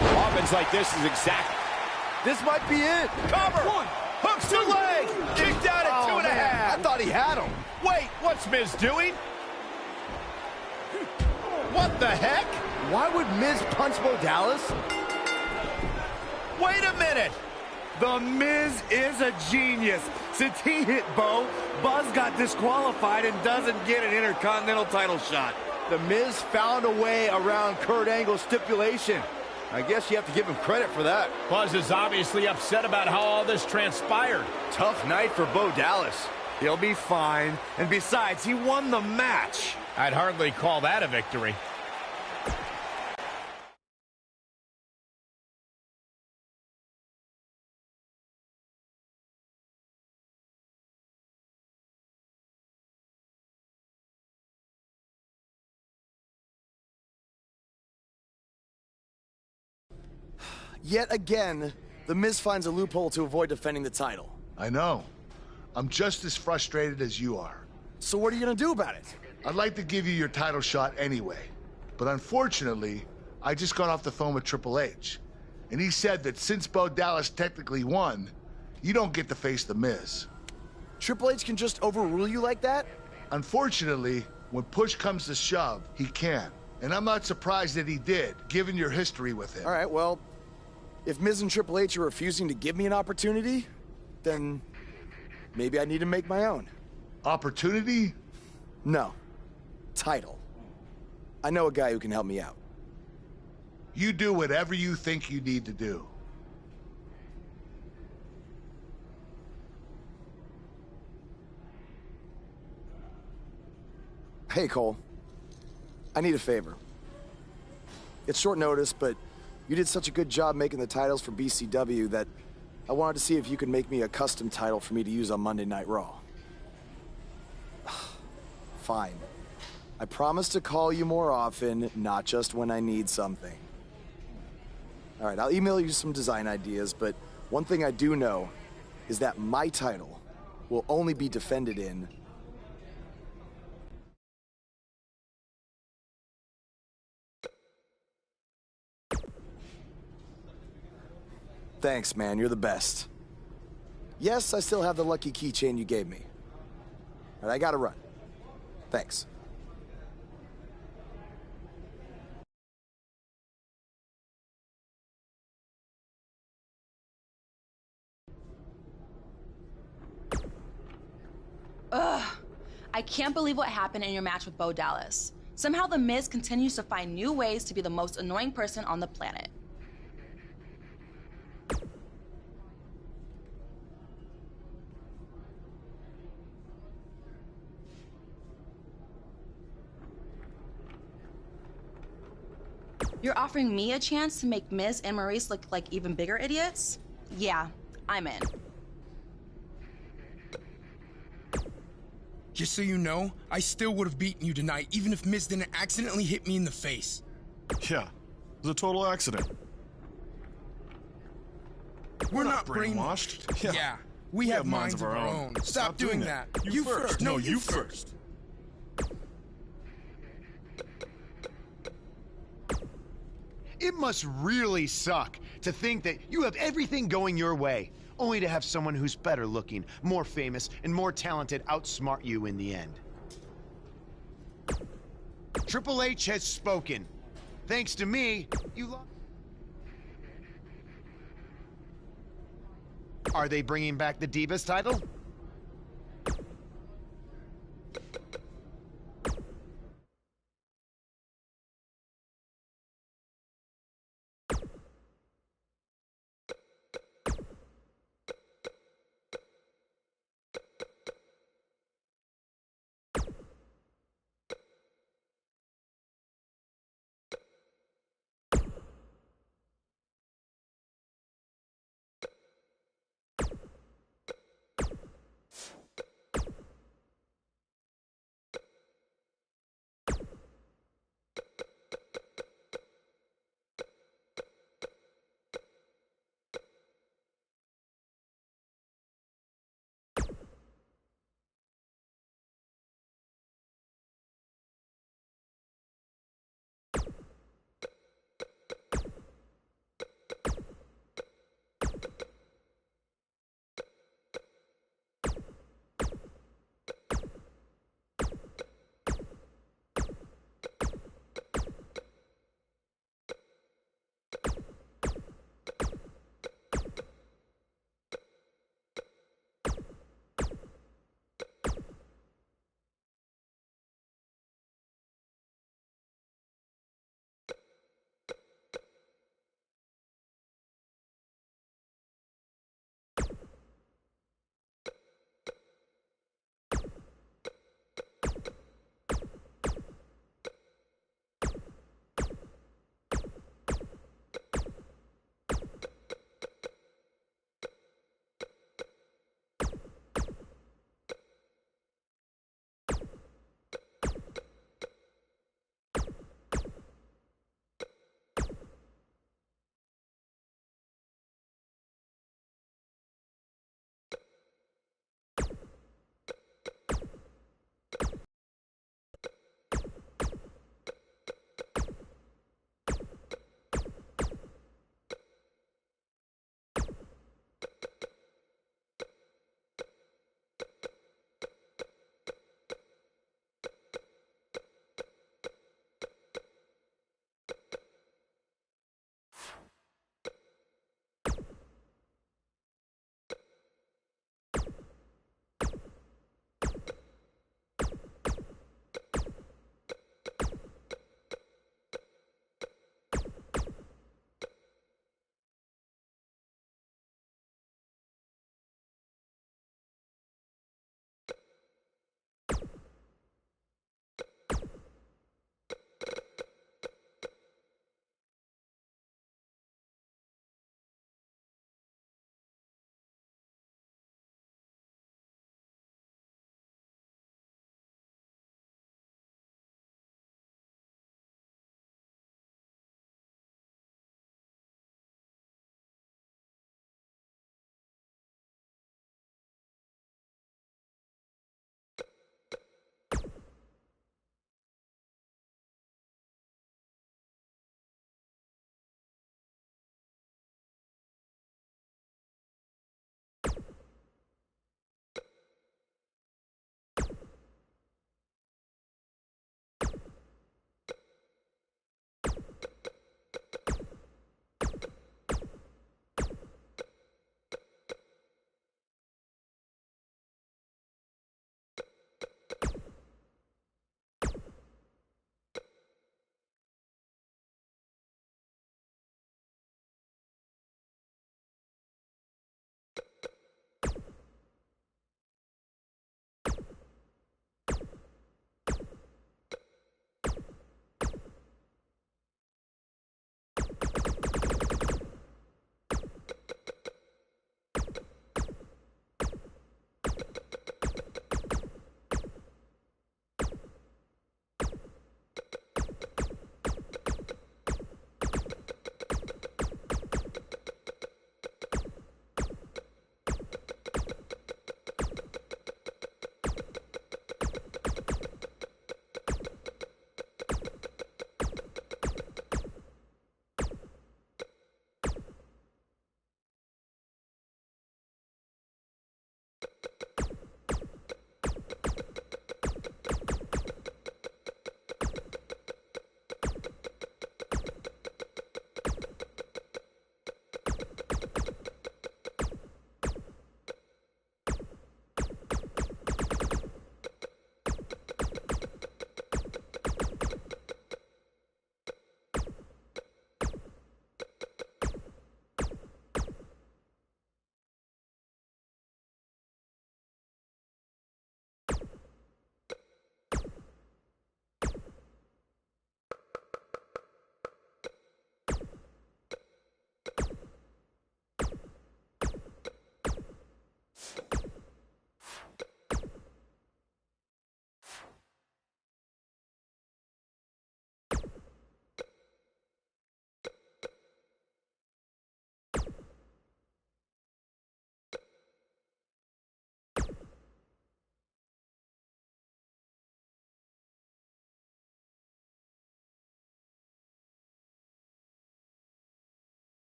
Offense like this is exact. This might be it. Cover. One. Hooks to leg. Kicked out at 2.5. I thought he had him. Wait, what's Miz doing? What the heck? Why would Miz punch Bo Dallas? Wait a minute. The Miz is a genius. Since he hit Bo, Buzz got disqualified and doesn't get an Intercontinental title shot. The Miz found a way around Kurt Angle's stipulation. I guess you have to give him credit for that. Buzz is obviously upset about how all this transpired. Tough night for Bo Dallas. He'll be fine. And besides, he won the match. I'd hardly call that a victory. Yet again, The Miz finds a loophole to avoid defending the title. I know. I'm just as frustrated as you are. So what are you gonna do about it? I'd like to give you your title shot anyway. But unfortunately, I just got off the phone with Triple H. And he said that since Bo Dallas technically won, you don't get to face The Miz. Triple H can just overrule you like that? Unfortunately, when push comes to shove, he can. And I'm not surprised that he did, given your history with him. All right, well, if Miz and Triple H are refusing to give me an opportunity, then maybe I need to make my own. Opportunity? No. Title. I know a guy who can help me out. You do whatever you think you need to do. Hey, Cole. I need a favor. It's short notice, but you did such a good job making the titles for BCW that I wanted to see if you could make me a custom title for me to use on Monday Night Raw. Fine. I promise to call you more often, not just when I need something. All right, I'll email you some design ideas, but one thing I do know is that my title will only be defended in Thanks, man. You're the best. Yes, I still have the lucky keychain you gave me. All right, I gotta run. Thanks. Ugh. I can't believe what happened in your match with Bo Dallas. Somehow The Miz continues to find new ways to be the most annoying person on the planet. You're offering me a chance to make Miz and Maurice look like even bigger idiots? Yeah, I'm in. Just so you know, I still would have beaten you tonight, even if Miz didn't accidentally hit me in the face. Yeah, it was a total accident. We're not brainwashed. Yeah, we have minds of our own. Stop doing that. You first. No, you first. It must really suck to think that you have everything going your way, only to have someone who's better looking, more famous, and more talented outsmart you in the end. Triple H has spoken. Thanks to me, you lost. Are they bringing back the Divas title?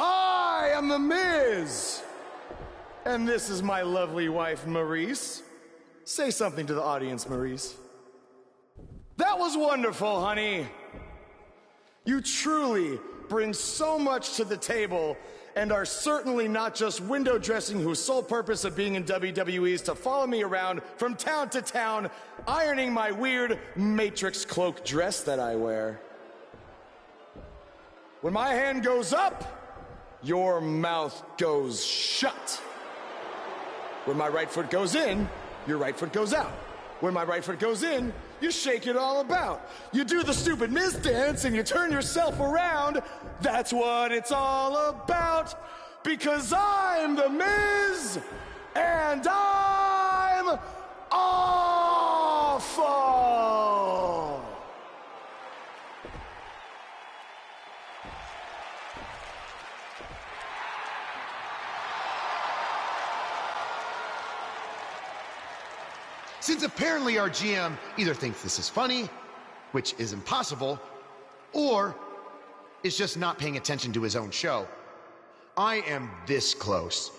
I am The Miz. And this is my lovely wife, Maurice. Say something to the audience, Maurice. That was wonderful, honey. You truly bring so much to the table and are certainly not just window dressing whose sole purpose of being in WWE is to follow me around from town to town, ironing my weird Matrix cloak dress that I wear. When my hand goes up, your mouth goes shut. When my right foot goes in, your right foot goes out. When my right foot goes in, you shake it all about. You do the stupid Miz dance and you turn yourself around. That's what it's all about. Because I'm The Miz, and I'm awful. Since apparently our GM either thinks this is funny, which is impossible, or is just not paying attention to his own show, I am this close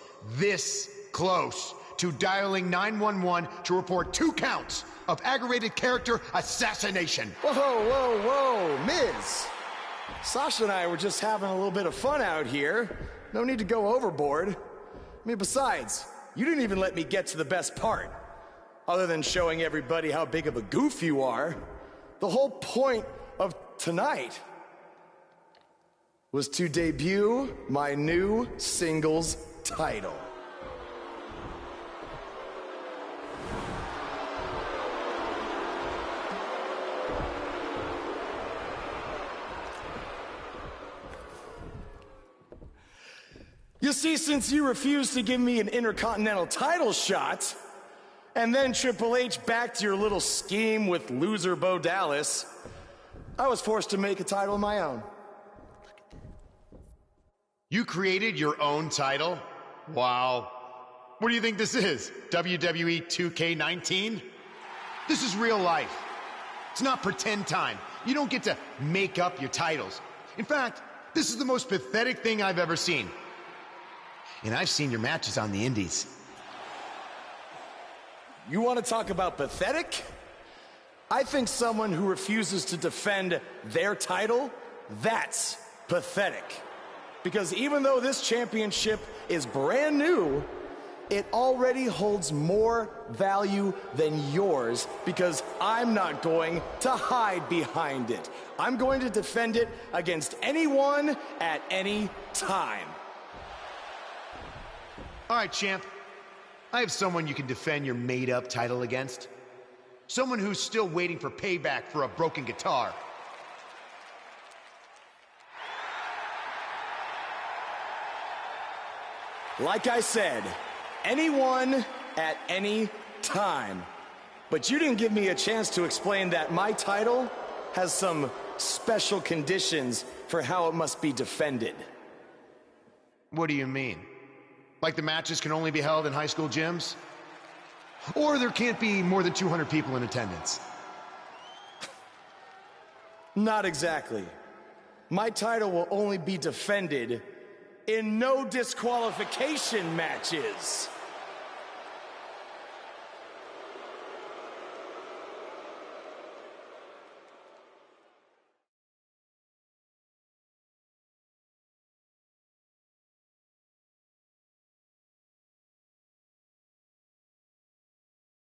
to dialing 911 to report 2 counts of aggravated character assassination. Whoa, Miz. Sasha and I were just having a little bit of fun out here. No need to go overboard. I mean, besides, you didn't even let me get to the best part. Other than showing everybody how big of a goof you are, the whole point of tonight was to debut my new singles title. You see, since you refused to give me an Intercontinental title shot, and then Triple H backed your little scheme with loser Bo Dallas, I was forced to make a title of my own. You created your own title? Wow. What do you think this is? WWE 2K19? This is real life. It's not pretend time. You don't get to make up your titles. In fact, this is the most pathetic thing I've ever seen. And I've seen your matches on the indies. You want to talk about pathetic? I think someone who refuses to defend their title, that's pathetic. Because even though this championship is brand new, it already holds more value than yours because I'm not going to hide behind it. I'm going to defend it against anyone at any time. All right, champ. I have someone you can defend your made-up title against. Someone who's still waiting for payback for a broken guitar. Like I said, anyone at any time. But you didn't give me a chance to explain that my title has some special conditions for how it must be defended. What do you mean? Like the matches can only be held in high school gyms? Or there can't be more than 200 people in attendance? Not exactly. My title will only be defended in no disqualification matches.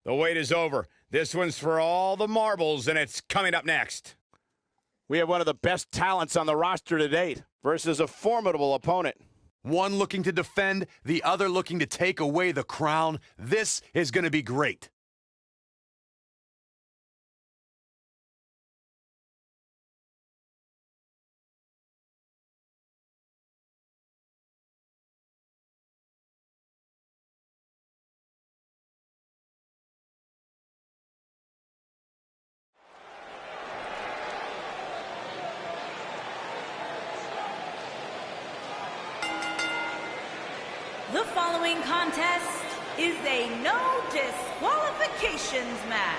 The wait is over. This one's for all the marbles, and it's coming up next. We have one of the best talents on the roster to date versus a formidable opponent. One looking to defend, the other looking to take away the crown. This is going to be great. The following contest is a no disqualifications match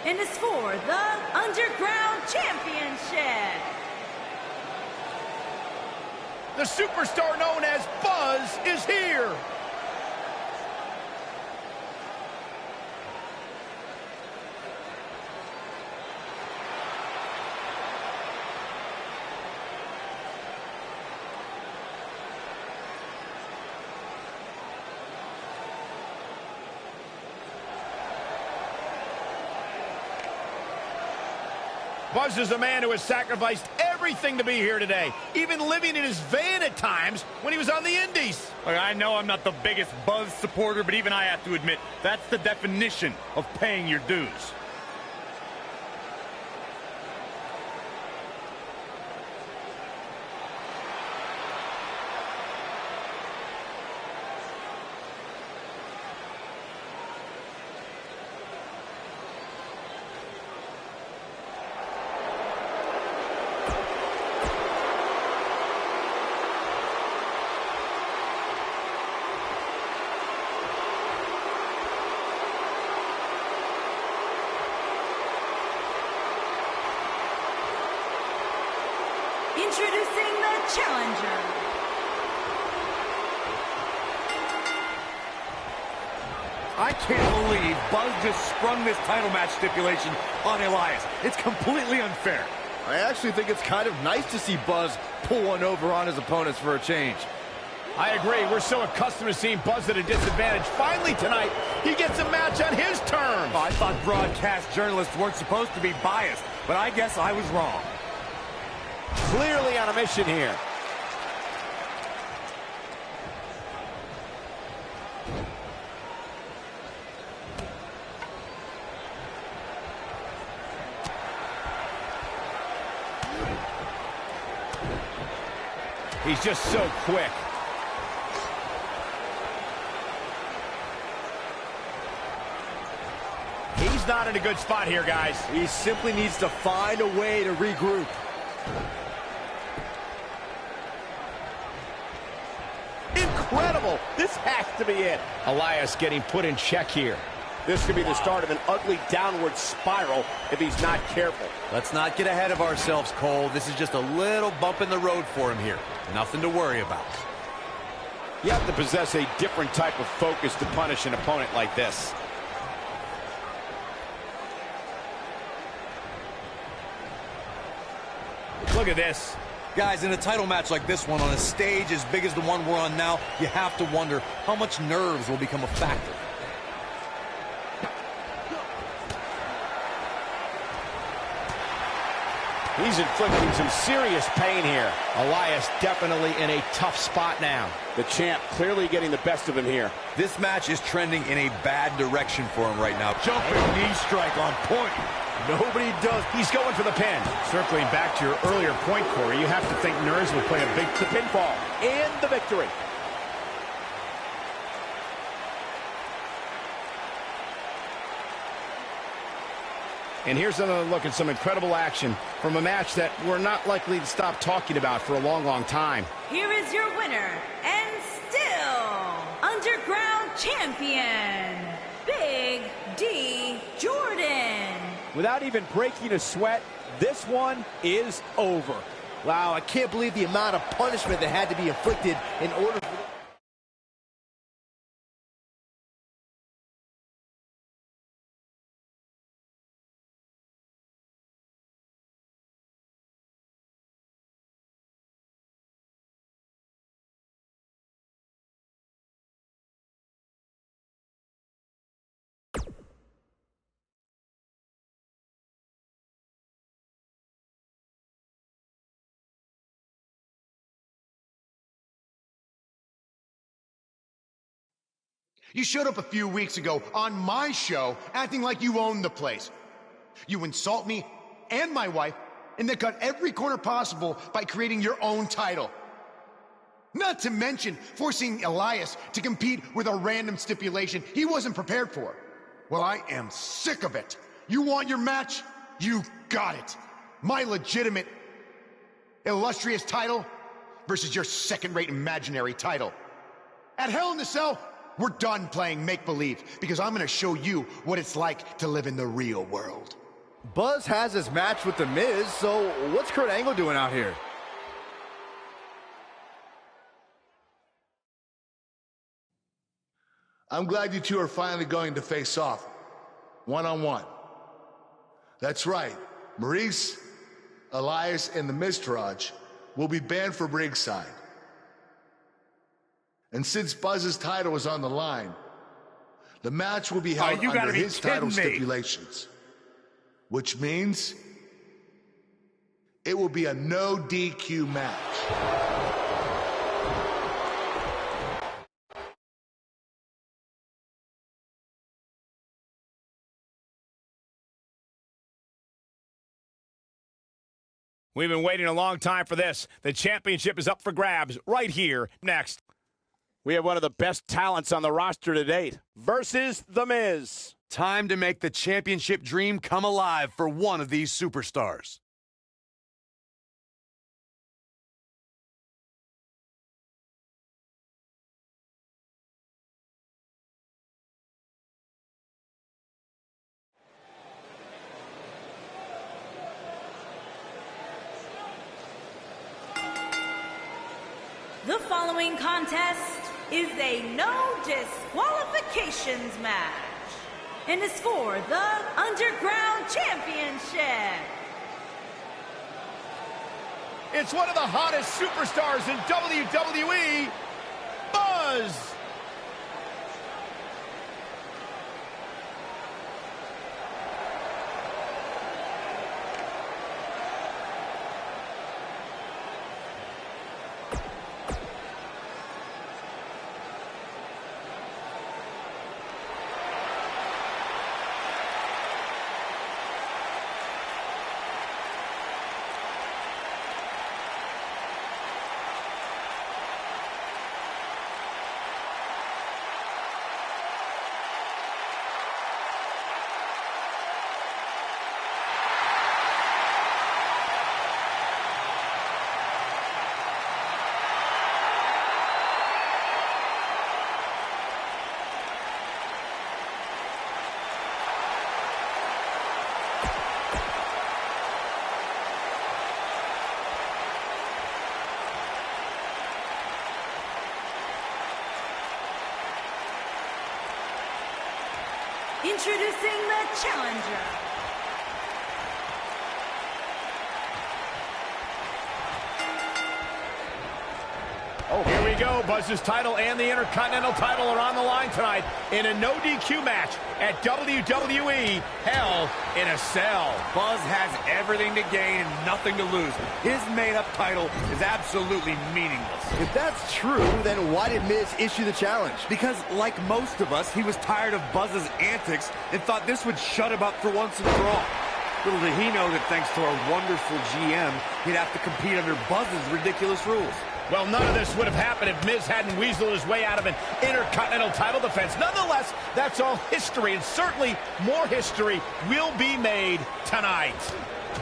and is for the Underground Championship. The superstar known as Buzz is here. Buzz is a man who has sacrificed everything to be here today, even living in his van at times when he was on the Indies. Look, I know I'm not the biggest Buzz supporter, but even I have to admit, that's the definition of paying your dues. Introducing the challenger. I can't believe Buzz just sprung this title match stipulation on Elias. It's completely unfair. I actually think it's kind of nice to see Buzz pull one over on his opponents for a change. I agree. We're so accustomed to seeing Buzz at a disadvantage. Finally tonight, he gets a match on his terms. I thought broadcast journalists weren't supposed to be biased, but I guess I was wrong. Clearly on a mission here. He's just so quick. He's not in a good spot here, guys. He simply needs to find a way to regroup. Incredible. This has to be it. Elias getting put in check here. This could be the start of an ugly downward spiral if he's not careful. Let's not get ahead of ourselves, Cole. This is just a little bump in the road for him here. Nothing to worry about. You have to possess a different type of focus to punish an opponent like this. Look at this. Guys, in a title match like this one, on a stage as big as the one we're on now, you have to wonder how much nerves will become a factor. He's inflicting some serious pain here. Elias definitely in a tough spot now. The champ clearly getting the best of him here. This match is trending in a bad direction for him right now. Jumping knee strike on point. Nobody does. He's going for the pin. Circling back to your earlier point, Corey, you have to think nerves will play a big pinfall and the victory. And here's another look at some incredible action from a match that we're not likely to stop talking about for a long, long time. Here is your winner, and still Underground Champion, Big D. Jordan. Without even breaking a sweat, this one is over. Wow, I can't believe the amount of punishment that had to be inflicted in order for... You showed up a few weeks ago on my show acting like you owned the place. You insult me and my wife and then cut every corner possible by creating your own title. Not to mention forcing Elias to compete with a random stipulation he wasn't prepared for. Well, I am sick of it. You want your match? You got it. My legitimate, illustrious title versus your second-rate imaginary title. At Hell in the Cell, we're done playing make-believe because I'm going to show you what it's like to live in the real world. Buzz has his match with The Miz, so what's Kurt Angle doing out here? I'm glad you two are finally going to face off, one-on-one. That's right, Maurice, Elias, and the Miztourage will be banned from ringside. And since Buzz's title is on the line, the match will be held under his title stipulations. Which means it will be a no DQ match. We've been waiting a long time for this. The championship is up for grabs right here next. We have one of the best talents on the roster to date versus The Miz. Time to make the championship dream come alive for one of these superstars. The following contest is a no disqualifications match and is for the Underground Championship. It's one of the hottest superstars in WWE, Buzz. Introducing the challenger. Oh, here we go. Buzz's title and the Intercontinental title are on the line tonight in a no DQ match at WWE Hell in a Cell. Buzz has everything to gain and nothing to lose. His made-up title is absolutely meaningless. If that's true, then why did Miz issue the challenge? Because, like most of us, he was tired of Buzz's antics and thought this would shut him up for once and for all. Little did he know that thanks to our wonderful GM, he'd have to compete under Buzz's ridiculous rules. Well, none of this would have happened if Miz hadn't weaseled his way out of an Intercontinental title defense. Nonetheless, that's all history, and certainly more history will be made tonight.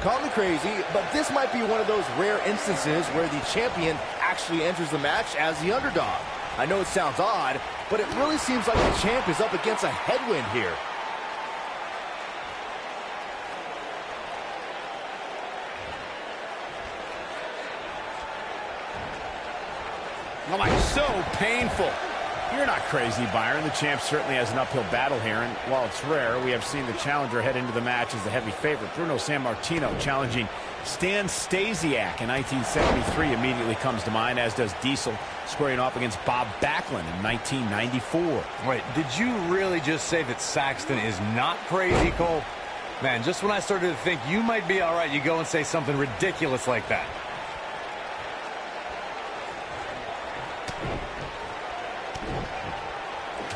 Call me crazy, but this might be one of those rare instances where the champion actually enters the match as the underdog. I know it sounds odd, but it really seems like the champ is up against a headwind here. Oh my, so painful. You're not crazy, Byron. The champ certainly has an uphill battle here, and while it's rare, we have seen the challenger head into the match as the heavy favorite. Bruno Sammartino challenging Stan Stasiak in 1973 immediately comes to mind, as does Diesel squaring off against Bob Backlund in 1994. Wait, did you really just say that Saxton is not crazy, Cole? Man, just when I started to think you might be all right, you go and say something ridiculous like that.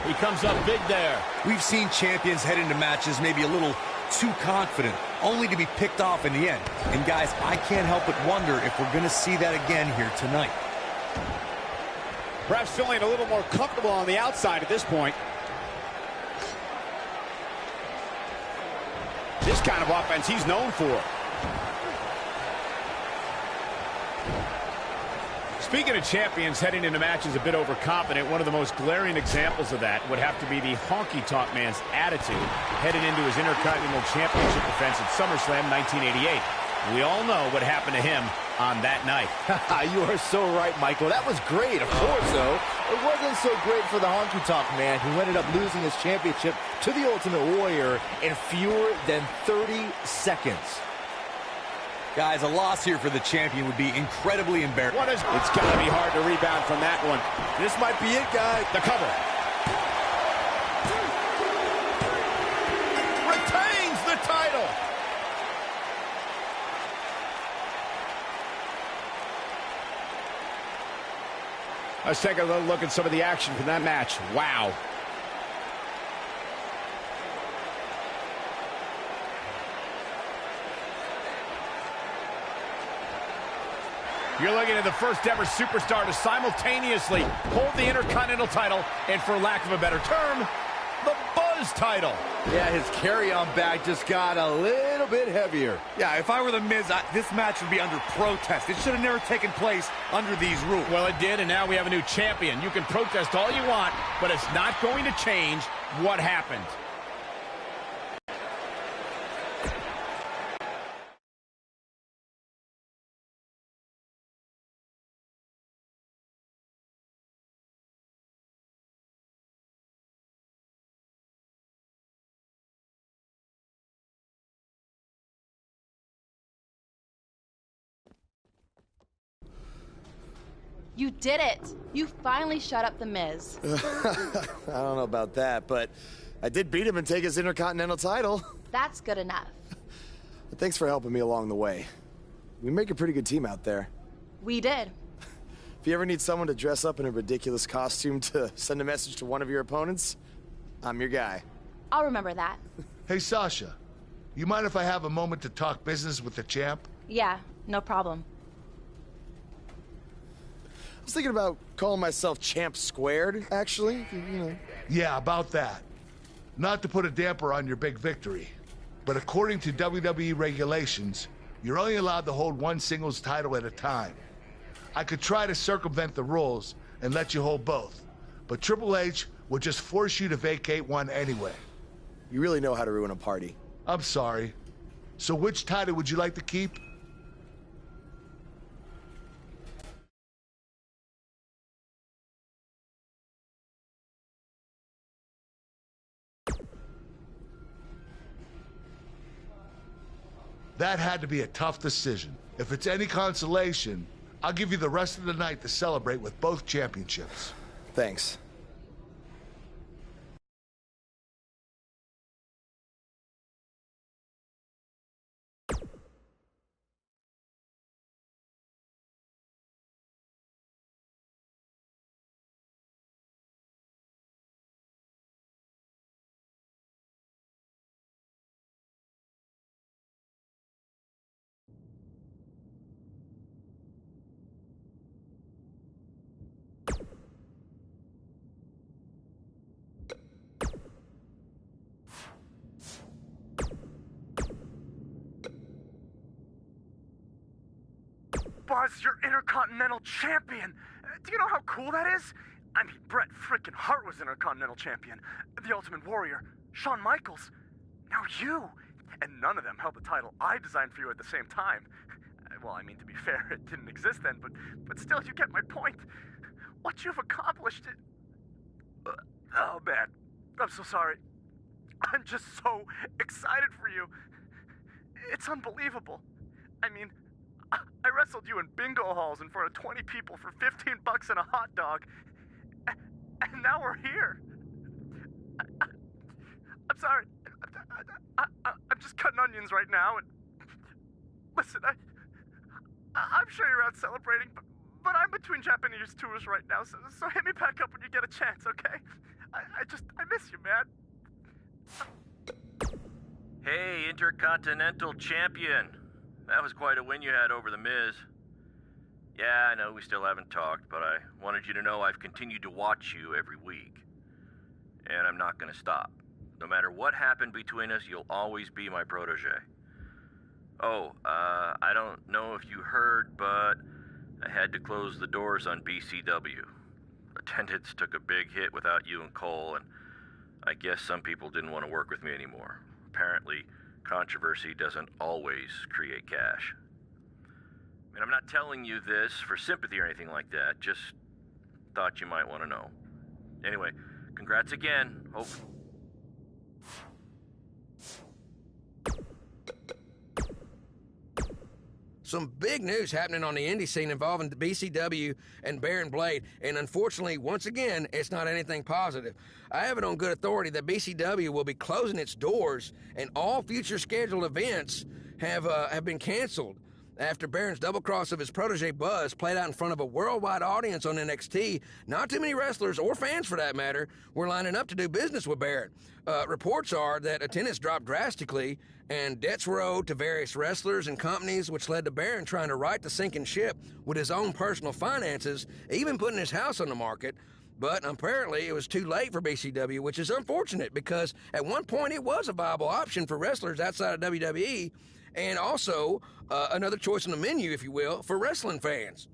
He comes up big there. We've seen champions head into matches maybe a little too confident, only to be picked off in the end. And guys, I can't help but wonder if we're going to see that again here tonight. Perhaps feeling a little more comfortable on the outside at this point. This kind of offense he's known for. Speaking of champions heading into matches a bit overconfident, one of the most glaring examples of that would have to be the honky-tonk man's attitude heading into his Intercontinental Championship defense at SummerSlam 1988. We all know what happened to him on that night. You are so right, Michael. That was great, of course, though. It wasn't so great for the honky-tonk man, who ended up losing his championship to the Ultimate Warrior in fewer than 30 seconds. Guys, a loss here for the champion would be incredibly embarrassing. It's got to be hard to rebound from that one. This might be it, guys. The cover. Retains the title. Let's take a little look at some of the action from that match. Wow. You're looking at the first ever superstar to simultaneously hold the Intercontinental title and, for lack of a better term, the Buzz title. Yeah, his carry-on bag just got a little bit heavier. Yeah, if I were The Miz, this match would be under protest. It should have never taken place under these rules. Well, it did, and now we have a new champion. You can protest all you want, but it's not going to change what happened. You did it! You finally shut up The Miz. I don't know about that, but I did beat him and take his Intercontinental title. That's good enough. But thanks for helping me along the way. We make a pretty good team out there. We did. If you ever need someone to dress up in a ridiculous costume to send a message to one of your opponents, I'm your guy. I'll remember that. Hey, Sasha, you mind if I have a moment to talk business with the champ? Yeah, no problem. I was thinking about calling myself Champ Squared, actually, you know. Yeah, about that. Not to put a damper on your big victory, but according to WWE regulations, you're only allowed to hold one singles title at a time. I could try to circumvent the rules and let you hold both, but Triple H would just force you to vacate one anyway. You really know how to ruin a party. I'm sorry. So which title would you like to keep? That had to be a tough decision. If it's any consolation, I'll give you the rest of the night to celebrate with both championships. Thanks. Buzz, you're Intercontinental Champion. Do you know how cool that is? I mean, Bret frickin' Hart was Intercontinental Champion. The Ultimate Warrior, Shawn Michaels. Now you. And none of them held the title I designed for you at the same time. Well, I mean, to be fair, it didn't exist then, but still, you get my point. What you've accomplished it... Oh, man. I'm so sorry. I'm just so excited for you. It's unbelievable. I mean, I wrestled you in bingo halls in front of 20 people for $15 and a hot dog. And now we're here. I'm sorry. I'm just cutting onions right now. And listen, I'm sure you're out celebrating, but I'm between Japanese tours right now, so hit me back up when you get a chance, okay? I miss you, man. Hey, Intercontinental Champion. That was quite a win you had over The Miz. Yeah, I know we still haven't talked, but I wanted you to know I've continued to watch you every week. And I'm not gonna stop. No matter what happened between us, you'll always be my protege. Oh, I don't know if you heard, but I had to close the doors on BCW. Attendance took a big hit without you and Cole, and I guess some people didn't want to work with me anymore. Apparently, controversy doesn't always create cash. I mean, I'm not telling you this for sympathy or anything like that, just thought you might want to know. Anyway, congrats again. Hope... Some big news happening on the indie scene involving the BCW and Baron Blade, and unfortunately, once again, it's not anything positive. I have it on good authority that BCW will be closing its doors, and all future scheduled events have been canceled after Baron's double cross of his protege Buzz played out in front of a worldwide audience on NXT. Not too many wrestlers, or fans for that matter, were lining up to do business with Baron. Reports are that attendance dropped drastically, and debts were owed to various wrestlers and companies, which led to Baron trying to right the sinking ship with his own personal finances, even putting his house on the market. But apparently it was too late for BCW, which is unfortunate because at one point it was a viable option for wrestlers outside of WWE, and also another choice on the menu, if you will, for wrestling fans.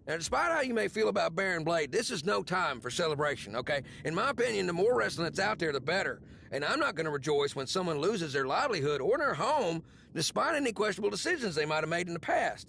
Now, despite how you may feel about Baron Blade, this is no time for celebration, okay? In my opinion, the more wrestling that's out there, the better. And I'm not going to rejoice when someone loses their livelihood or their home, despite any questionable decisions they might have made in the past.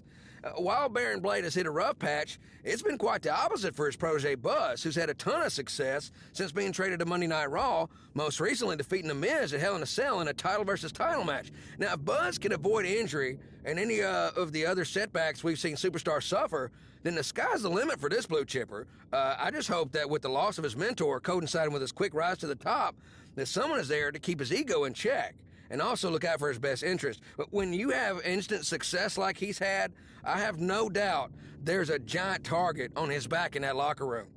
While Baron Blade has hit a rough patch, it's been quite the opposite for his protege Buzz, who's had a ton of success since being traded to Monday Night Raw, most recently defeating The Miz at Hell in a Cell in a title versus title match. Now, if Buzz can avoid injury and any of the other setbacks we've seen superstars suffer, then the sky's the limit for this blue chipper. I just hope that with the loss of his mentor coinciding with his quick rise to the top, that someone is there to keep his ego in check and also look out for his best interest. But when you have instant success like he's had, I have no doubt there's a giant target on his back in that locker room.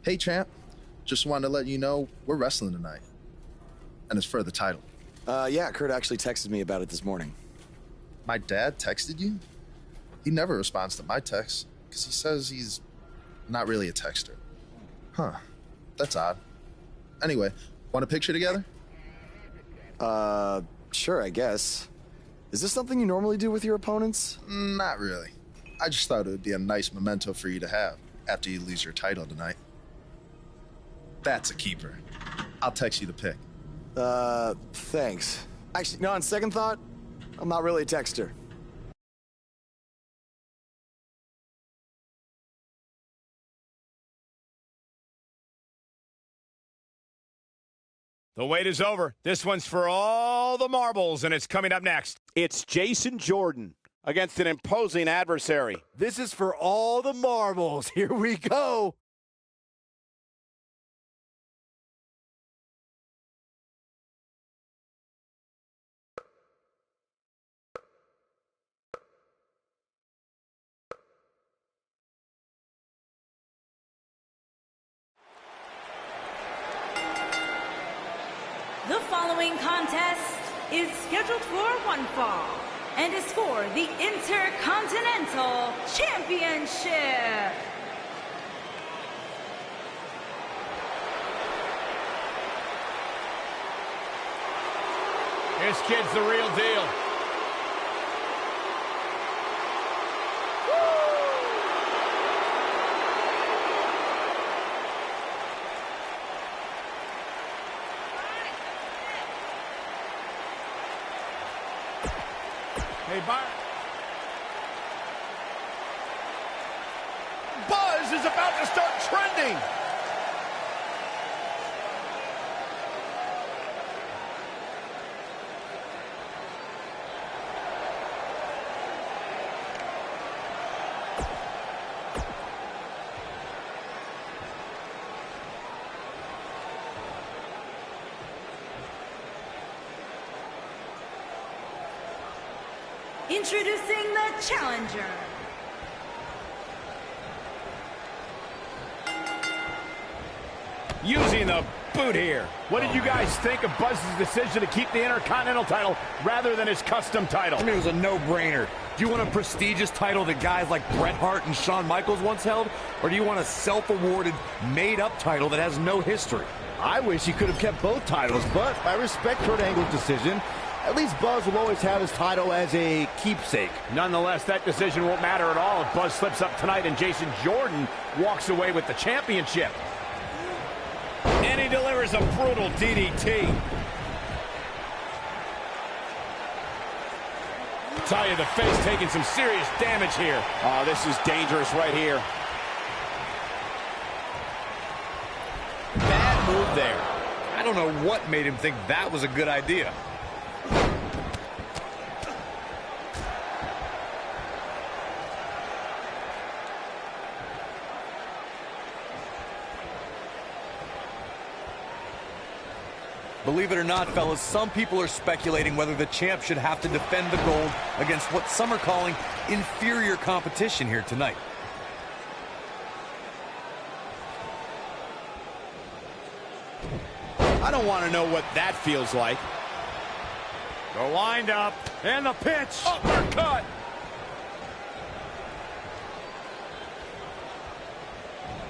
Hey, champ. Just wanted to let you know we're wrestling tonight. And it's for the title. Yeah, Kurt actually texted me about it this morning. My dad texted you? He never responds to my texts, because he says he's not really a texter. Huh. That's odd. Anyway, want a picture together? Sure, I guess. Is this something you normally do with your opponents? Not really. I just thought it would be a nice memento for you to have after you lose your title tonight. That's a keeper. I'll text you the pic. Thanks. Actually, no, on second thought, I'm not really a texter. The wait is over. This one's for all the marbles, and it's coming up next. It's Jason Jordan against an imposing adversary. This is for all the marbles. Here we go. The following contest is scheduled for one fall and is for the Intercontinental Championship. This kid's the real deal. Hey, Buzz is about to start trending. Introducing the challenger. Using the boot here. What did you guys think of Buzz's decision to keep the Intercontinental title rather than his custom title? I mean, it was a no-brainer. Do you want a prestigious title that guys like Bret Hart and Shawn Michaels once held? Or do you want a self-awarded, made-up title that has no history? I wish he could have kept both titles, but I respect Kurt Angle's decision. At least Buzz will always have his title as a keepsake. Nonetheless, that decision won't matter at all if Buzz slips up tonight and Jason Jordan walks away with the championship. And he delivers a brutal DDT. Tie to the face, taking some serious damage here. Oh, this is dangerous right here. Bad move there. I don't know what made him think that was a good idea. Believe it or not, fellas, some people are speculating whether the champ should have to defend the gold against what some are calling inferior competition here tonight. I don't want to know what that feels like. The wind up and the pitch. Uppercut.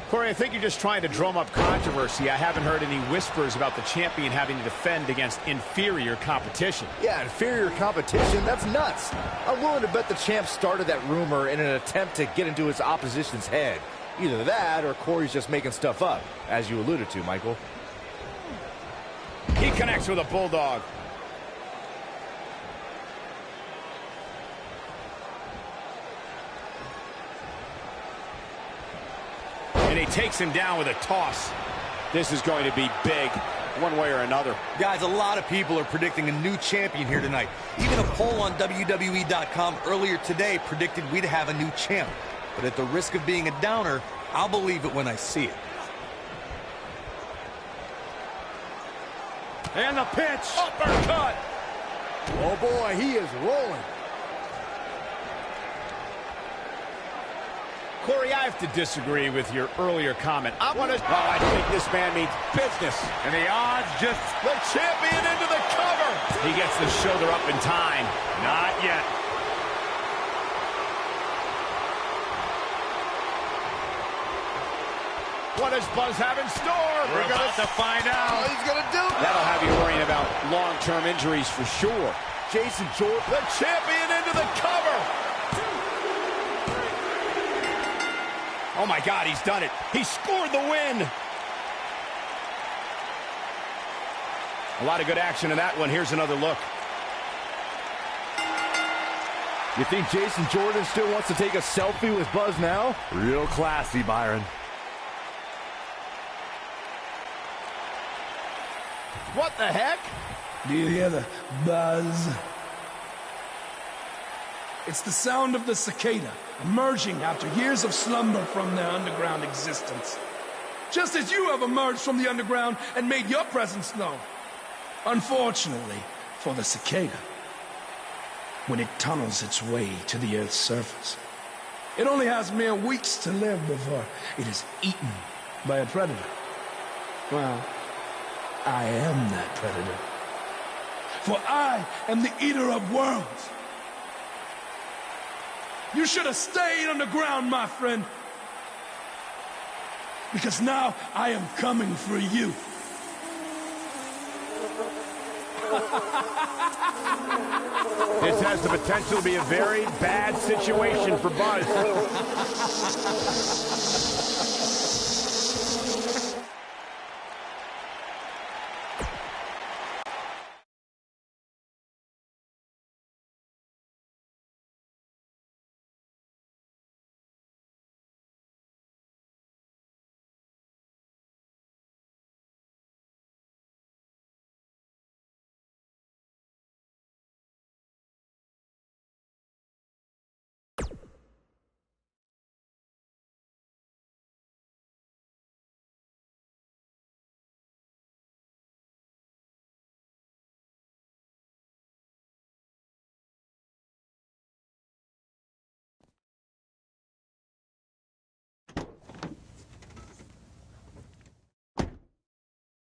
Corey, I think you're just trying to drum up controversy. I haven't heard any whispers about the champion having to defend against inferior competition. Yeah, inferior competition? That's nuts. I'm willing to bet the champ started that rumor in an attempt to get into his opposition's head. Either that or Corey's just making stuff up, as you alluded to, Michael. He connects with a bulldog. And he takes him down with a toss. This is going to be big, one way or another. Guys, a lot of people are predicting a new champion here tonight. Even a poll on WWE.com earlier today predicted we'd have a new champ. But at the risk of being a downer, I'll believe it when I see it. And the pitch. Uppercut. Oh, boy, he is rolling. Corey, I have to disagree with your earlier comment. I think this man means business. And the odds just... The champion into the cover. He gets the shoulder up in time. Not yet. What does Buzz have in store? We're about to find out. What he's going to do. That'll have you worrying about long-term injuries for sure. Jason Jordan, the champion, into the cover. Oh, my God, he's done it. He scored the win. A lot of good action in that one. Here's another look. You think Jason Jordan still wants to take a selfie with Buzz now? Real classy, Byron. What the heck? Do you hear the buzz? It's the sound of the cicada emerging after years of slumber from their underground existence. Just as you have emerged from the underground and made your presence known. Unfortunately for the cicada, when it tunnels its way to the Earth's surface, it only has mere weeks to live before it is eaten by a predator. Well, I am that predator. For I am the eater of worlds. You should have stayed underground, my friend. Because now I am coming for you. This has the potential to be a very bad situation for Buzz.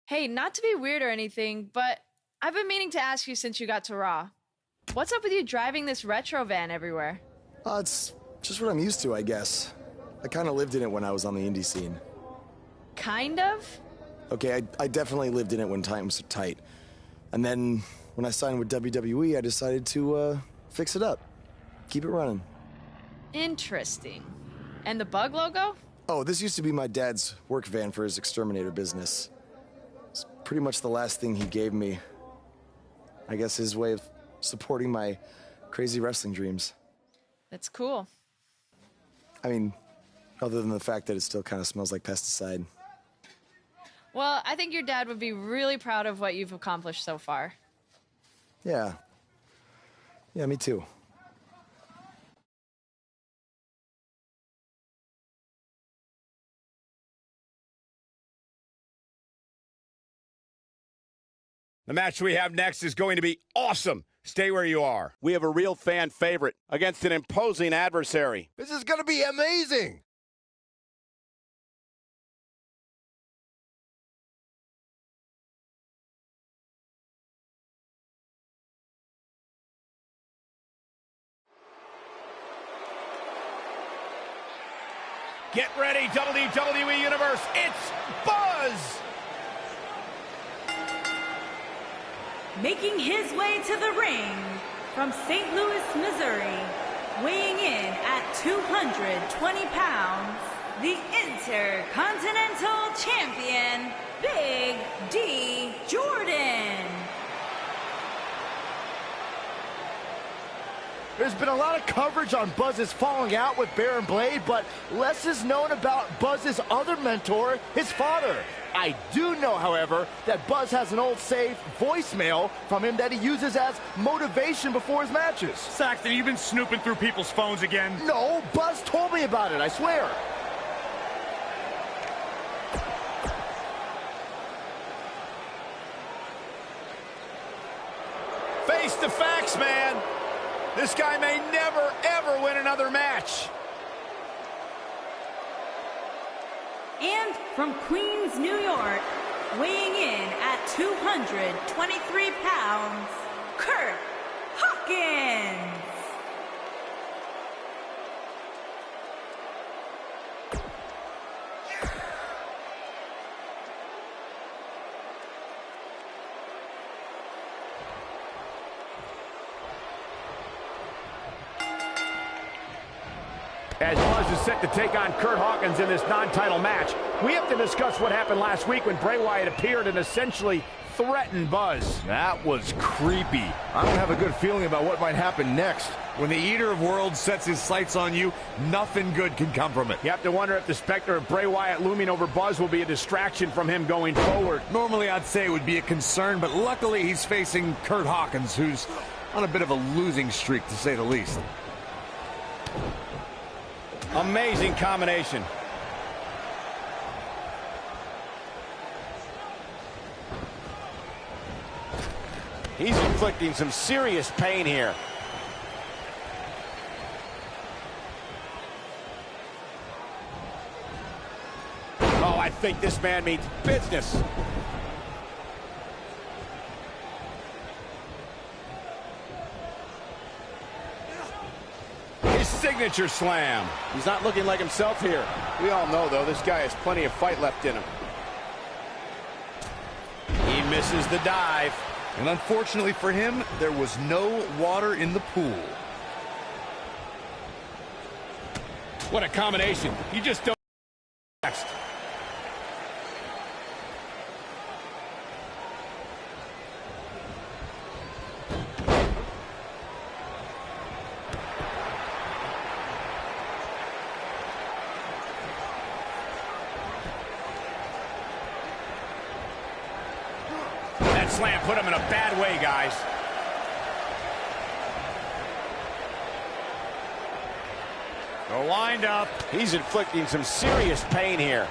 Hey, not to be weird or anything, but I've been meaning to ask you since you got to Raw. What's up with you driving this retro van everywhere? It's just what I'm used to, I guess. I kind of lived in it when I was on the indie scene. Kind of? Okay, I definitely lived in it when times were tight. And then when I signed with WWE, I decided to fix it up. Keep it running. Interesting. And the bug logo? Oh, this used to be my dad's work van for his exterminator business. It's pretty much the last thing he gave me. I guess his way of supporting my crazy wrestling dreams. That's cool. I mean, other than the fact that it still kind of smells like pesticide. Well, I think your dad would be really proud of what you've accomplished so far. Yeah. Yeah, me too. The match we have next is going to be awesome. Stay where you are. We have a real fan favorite against an imposing adversary. This is going to be amazing. Get ready, WWE Universe. It's Buzz! Making his way to the ring from St. Louis, Missouri, weighing in at 220 pounds, the Intercontinental Champion, Big D. Jordan. There's been a lot of coverage on Buzz's falling out with Baron Blade, but less is known about Buzz's other mentor, his father. I do know, however, that Buzz has an old save voicemail from him that he uses as motivation before his matches. Saxton, you've been snooping through people's phones again? No, Buzz told me about it, I swear. Face the facts, man. This guy may never, ever win another match. And from Queens, New York, weighing in at 223 pounds, Kurt Hawkins. As Buzz is set to take on Kurt Hawkins in this non-title match, we have to discuss what happened last week when Bray Wyatt appeared and essentially threatened Buzz. That was creepy. I don't have a good feeling about what might happen next. When the Eater of Worlds sets his sights on you, nothing good can come from it. You have to wonder if the specter of Bray Wyatt looming over Buzz will be a distraction from him going forward. Normally I'd say it would be a concern, but luckily he's facing Kurt Hawkins, who's on a bit of a losing streak, to say the least. Amazing combination. He's inflicting some serious pain here. Oh, I think this man means business. Signature slam. He's not looking like himself here. We all know, though, this guy has plenty of fight left in him. He misses the dive. And unfortunately for him, there was no water in the pool. What a combination. You just don't next. Slam put him in a bad way, guys. The wind up. He's inflicting some serious pain here.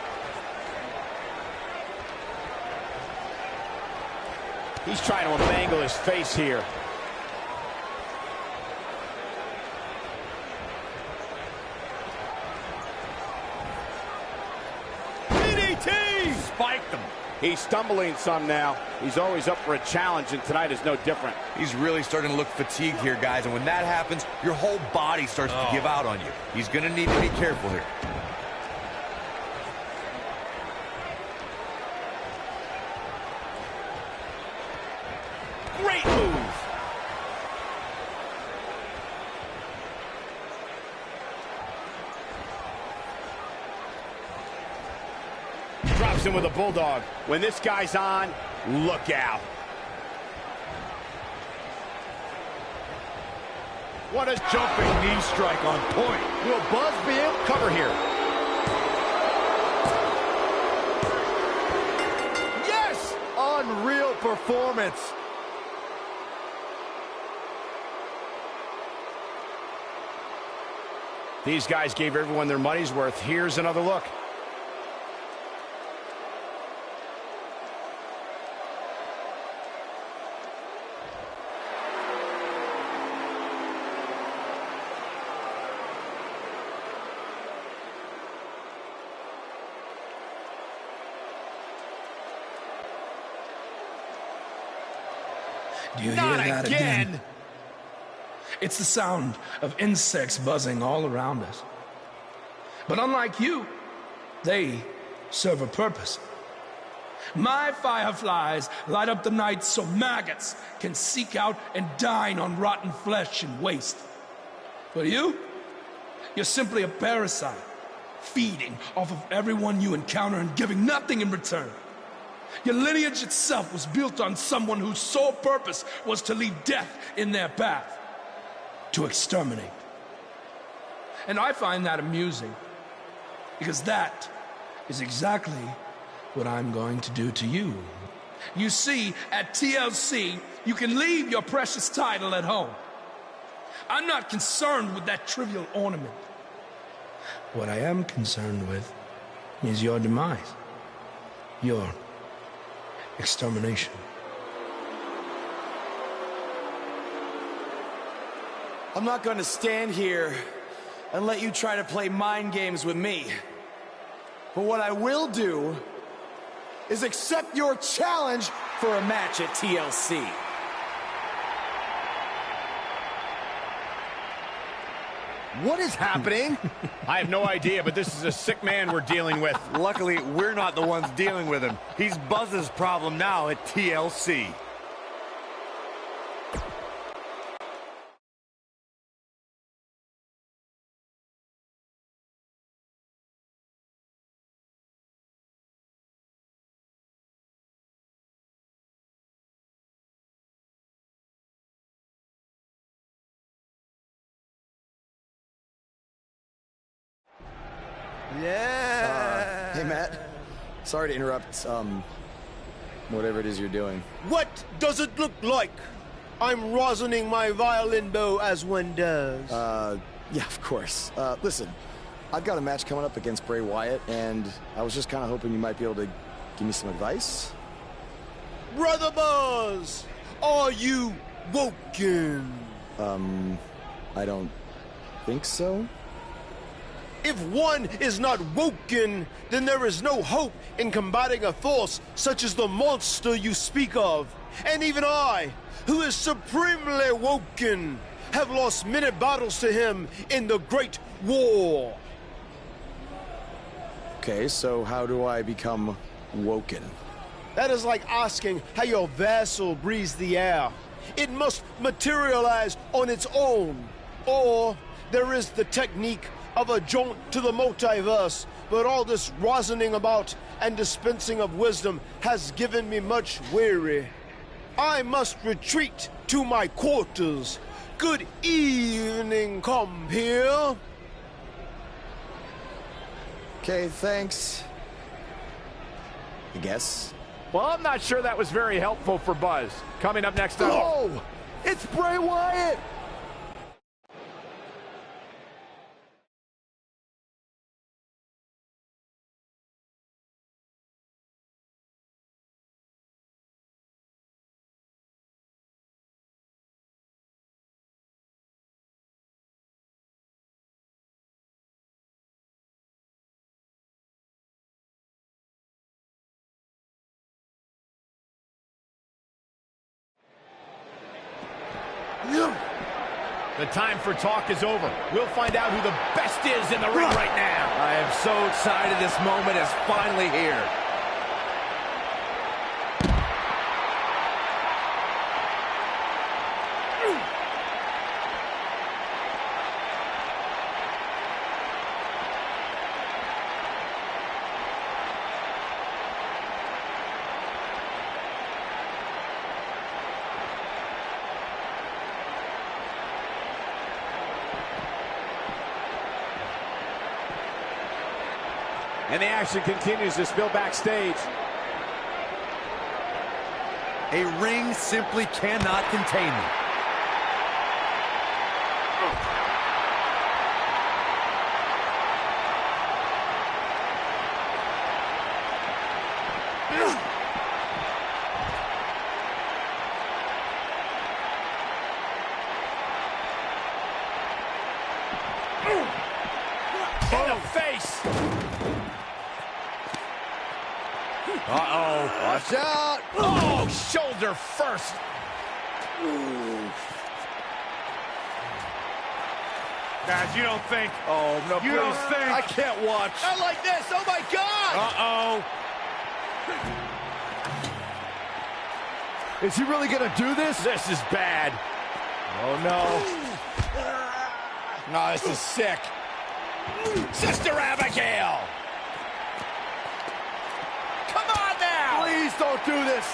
He's trying to mangle his face here. DDT! Spiked him. He's stumbling some now. He's always up for a challenge, and tonight is no different. He's really starting to look fatigued here, guys, and when that happens, your whole body starts to give out on you. He's going to need to be careful here. Great move. Drops him with a bulldog. When this guy's on, look out. What a jumping knee strike on point. Will Buzz be able to cover here? Yes! Unreal performance. These guys gave everyone their money's worth. Here's another look. Do you Not hear that again? It's the sound of insects buzzing all around us. But unlike you, they serve a purpose. My fireflies light up the night so maggots can seek out and dine on rotten flesh and waste. But you're simply a parasite, feeding off of everyone you encounter and giving nothing in return. Your lineage itself was built on someone whose sole purpose was to leave death in their path, to exterminate. And I find that amusing, because that is exactly what I'm going to do to you. You see, at TLC, you can leave your precious title at home. I'm not concerned with that trivial ornament. What I am concerned with is your demise, your extermination. I'm not going to stand here and let you try to play mind games with me. But what I will do is accept your challenge for a match at TLC. What is happening? I have no idea, but this is a sick man we're dealing with. Luckily, we're not the ones dealing with him. He's Buzz's problem now at TLC. Yeah. Hey, Matt. Sorry to interrupt, whatever it is you're doing. What does it look like? I'm rosining my violin bow as one does. Yeah, of course. Listen, I've got a match coming up against Bray Wyatt, and I was just kind of hoping you might be able to give me some advice. Brother Buzz, are you woken? I don't think so. If one is not woken, then there is no hope in combating a force such as the monster you speak of. And even I, who is supremely woken, have lost many battles to him in the Great War. Okay, so how do I become woken? That is like asking how your vessel breathes the air. It must materialize on its own. Or there is the technique of a jaunt to the multiverse, but all this rosining about and dispensing of wisdom has given me much weary. I must retreat to my quarters. Good evening, compeer. Okay, thanks. I guess. Well, I'm not sure that was very helpful for Buzz. Coming up next up. Oh! It's Bray Wyatt! The time for talk is over. We'll find out who the best is in the ring right now. I am so excited this moment is finally here. And the action continues to spill backstage. A ring simply cannot contain me. In the face. Uh-oh. Watch out. Oh, shoulder first. Guys, you don't think. Oh, no, You don't think. I can't watch. Not like this. Oh, my God. Uh-oh. Is he really going to do this? This is bad. Oh, no. Oh, this is sick. Sister Abigail. Come on now. Please don't do this.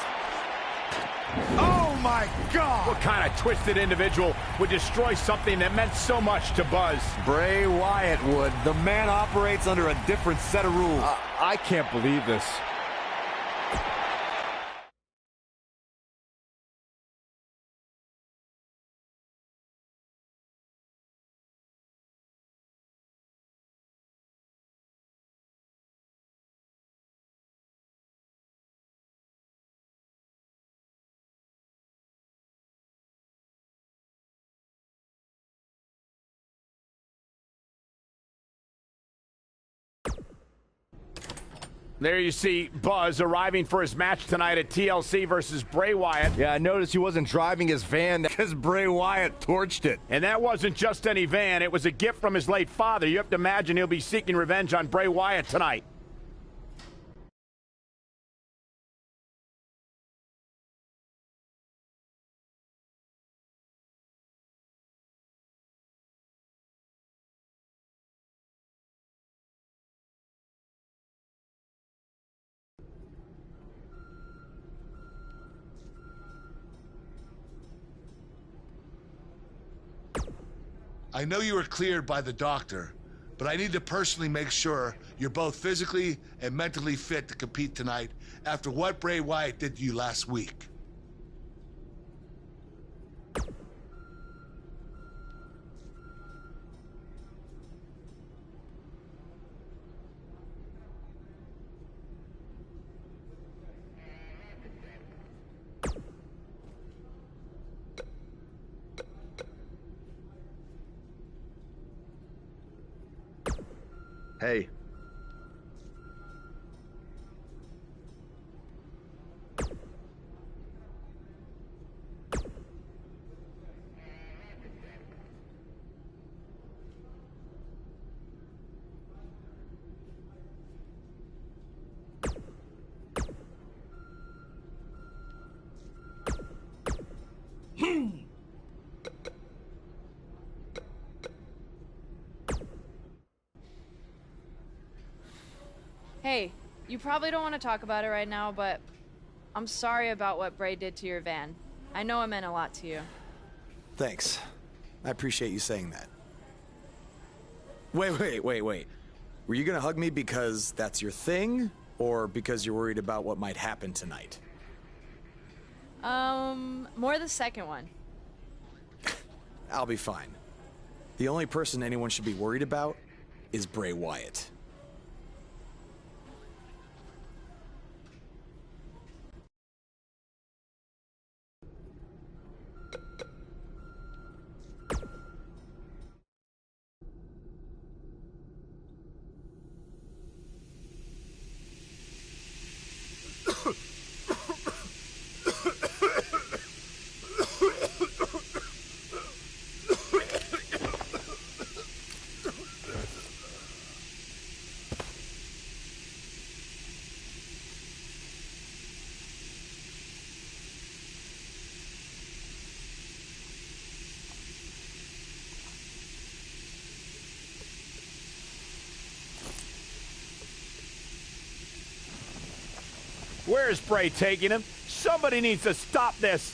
Oh, my God. What kind of twisted individual would destroy something that meant so much to Buzz? Bray Wyatt would. The man operates under a different set of rules. I can't believe this. There you see Buzz arriving for his match tonight at TLC versus Bray Wyatt. Yeah, I noticed he wasn't driving his van because Bray Wyatt torched it. And that wasn't just any van. It was a gift from his late father. You have to imagine he'll be seeking revenge on Bray Wyatt tonight. I know you were cleared by the doctor, but I need to personally make sure you're both physically and mentally fit to compete tonight after what Bray Wyatt did to you last week. Hey. Hey, you probably don't want to talk about it right now, but I'm sorry about what Bray did to your van. I know it meant a lot to you. Thanks. I appreciate you saying that. Wait. Were you gonna hug me because that's your thing, or because you're worried about what might happen tonight? More the second one. I'll be fine. The only person anyone should be worried about is Bray Wyatt. Where's Bray taking him? Somebody needs to stop this.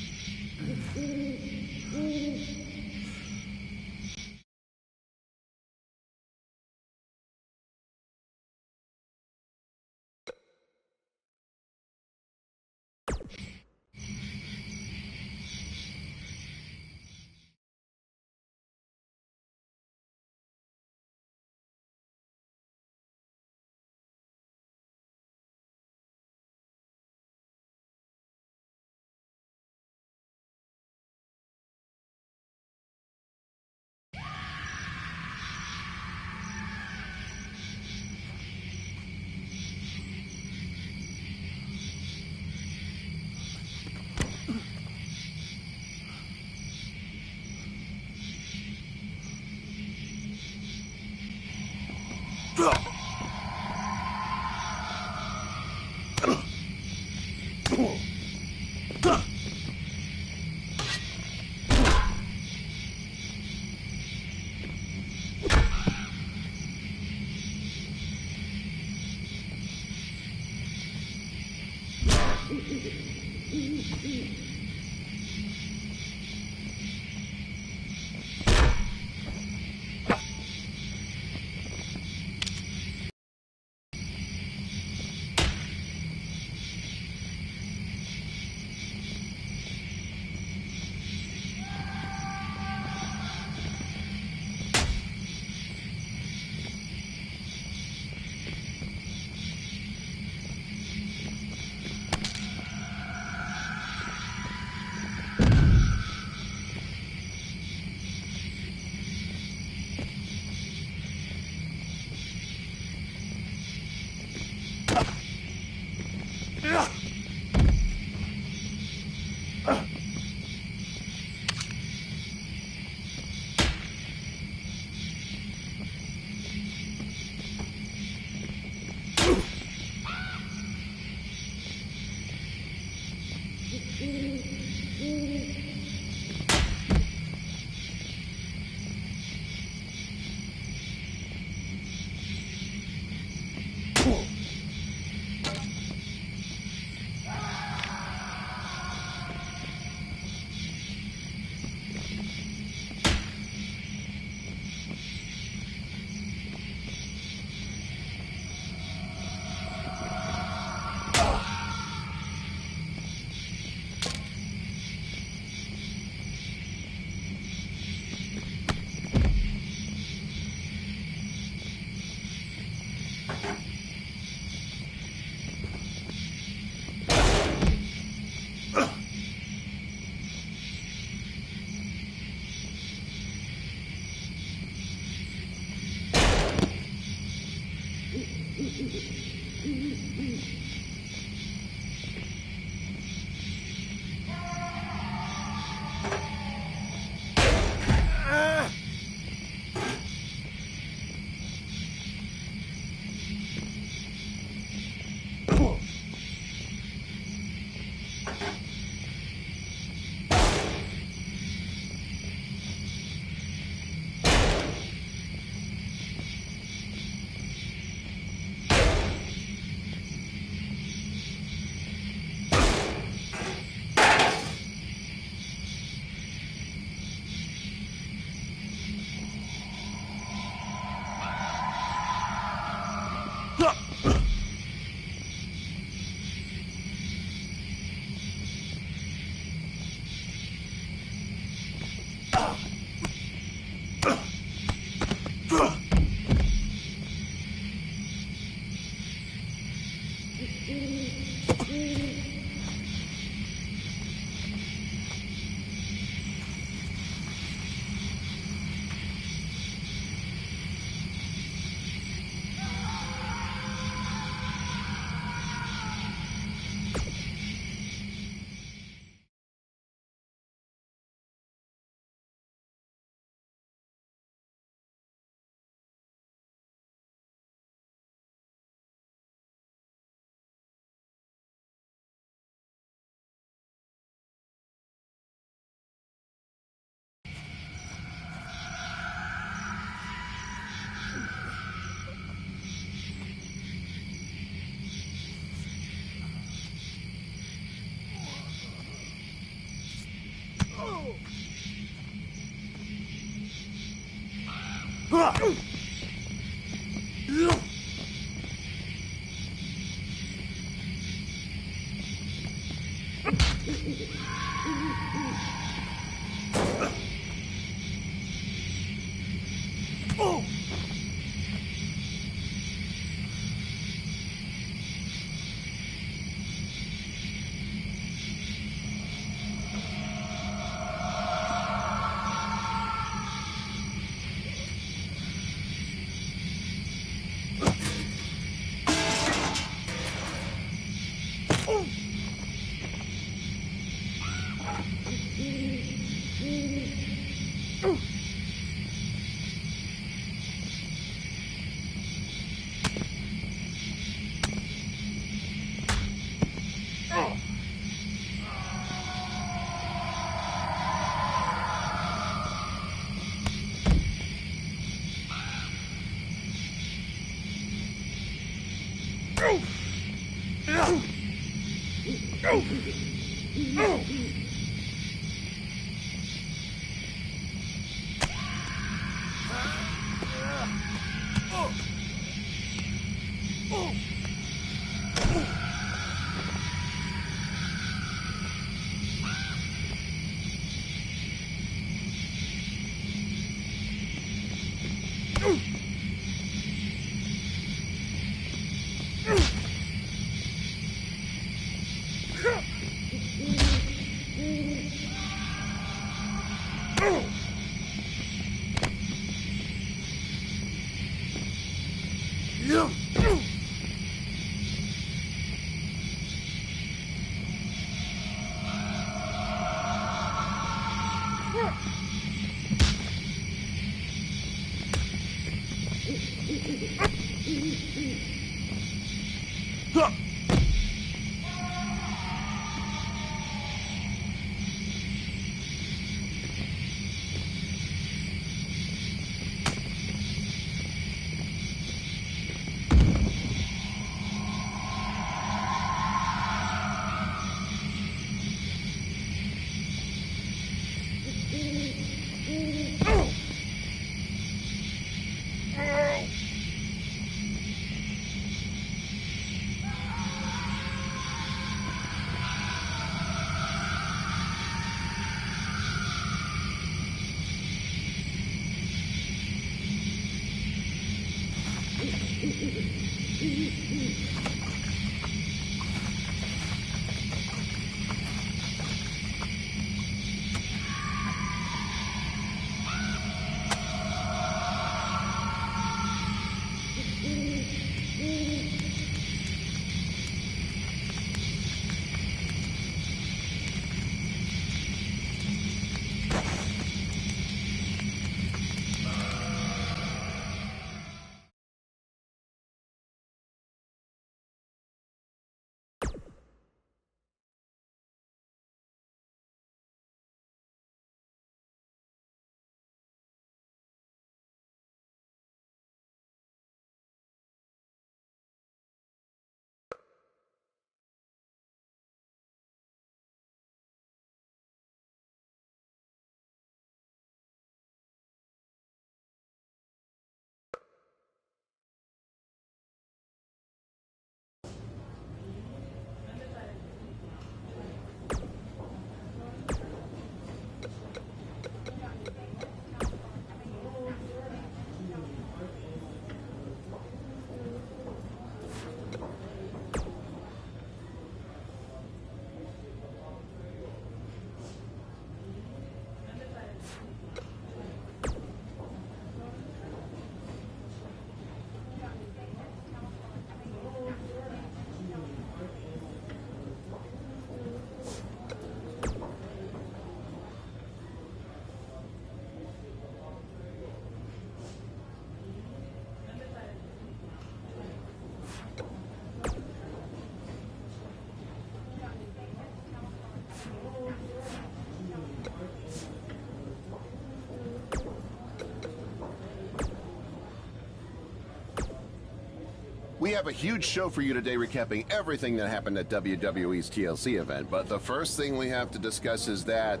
We have a huge show for you today recapping everything that happened at WWE's TLC event, but the first thing we have to discuss is that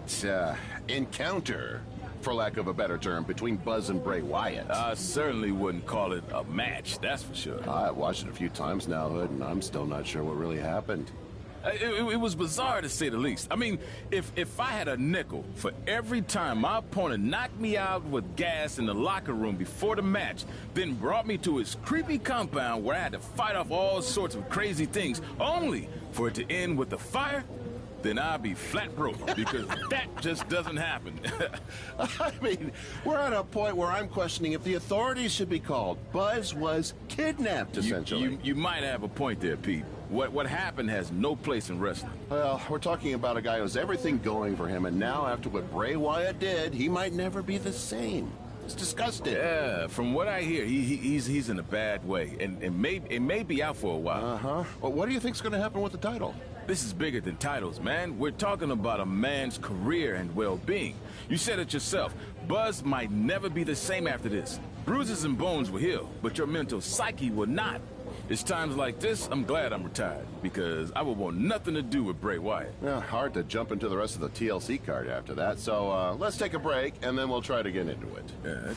encounter, for lack of a better term, between Buzz and Bray Wyatt. I certainly wouldn't call it a match, that's for sure. I've watched it a few times now, Hood, and I'm still not sure what really happened. It was bizarre, to say the least. I mean, if I had a nickel for every time my opponent knocked me out with gas in the locker room before the match, then brought me to his creepy compound where I had to fight off all sorts of crazy things, only for it to end with a fire, then I'd be flat broke, because that just doesn't happen. I mean, we're at a point where I'm questioning if the authorities should be called. Buzz was kidnapped, essentially. You might have a point there, Pete. What happened has no place in wrestling. Well, we're talking about a guy who has everything going for him, and now after what Bray Wyatt did, he might never be the same. It's disgusting. Yeah, from what I hear, he's in a bad way, and it may be out for a while. Uh-huh. Well, what do you think's going to happen with the title? This is bigger than titles, man. We're talking about a man's career and well-being. You said it yourself. Buzz might never be the same after this. Bruises and bones will heal, but your mental psyche will not. It's times like this, I'm glad I'm retired, because I would want nothing to do with Bray Wyatt. Yeah, hard to jump into the rest of the TLC card after that, so let's take a break, and then we'll try to get into it. Yeah.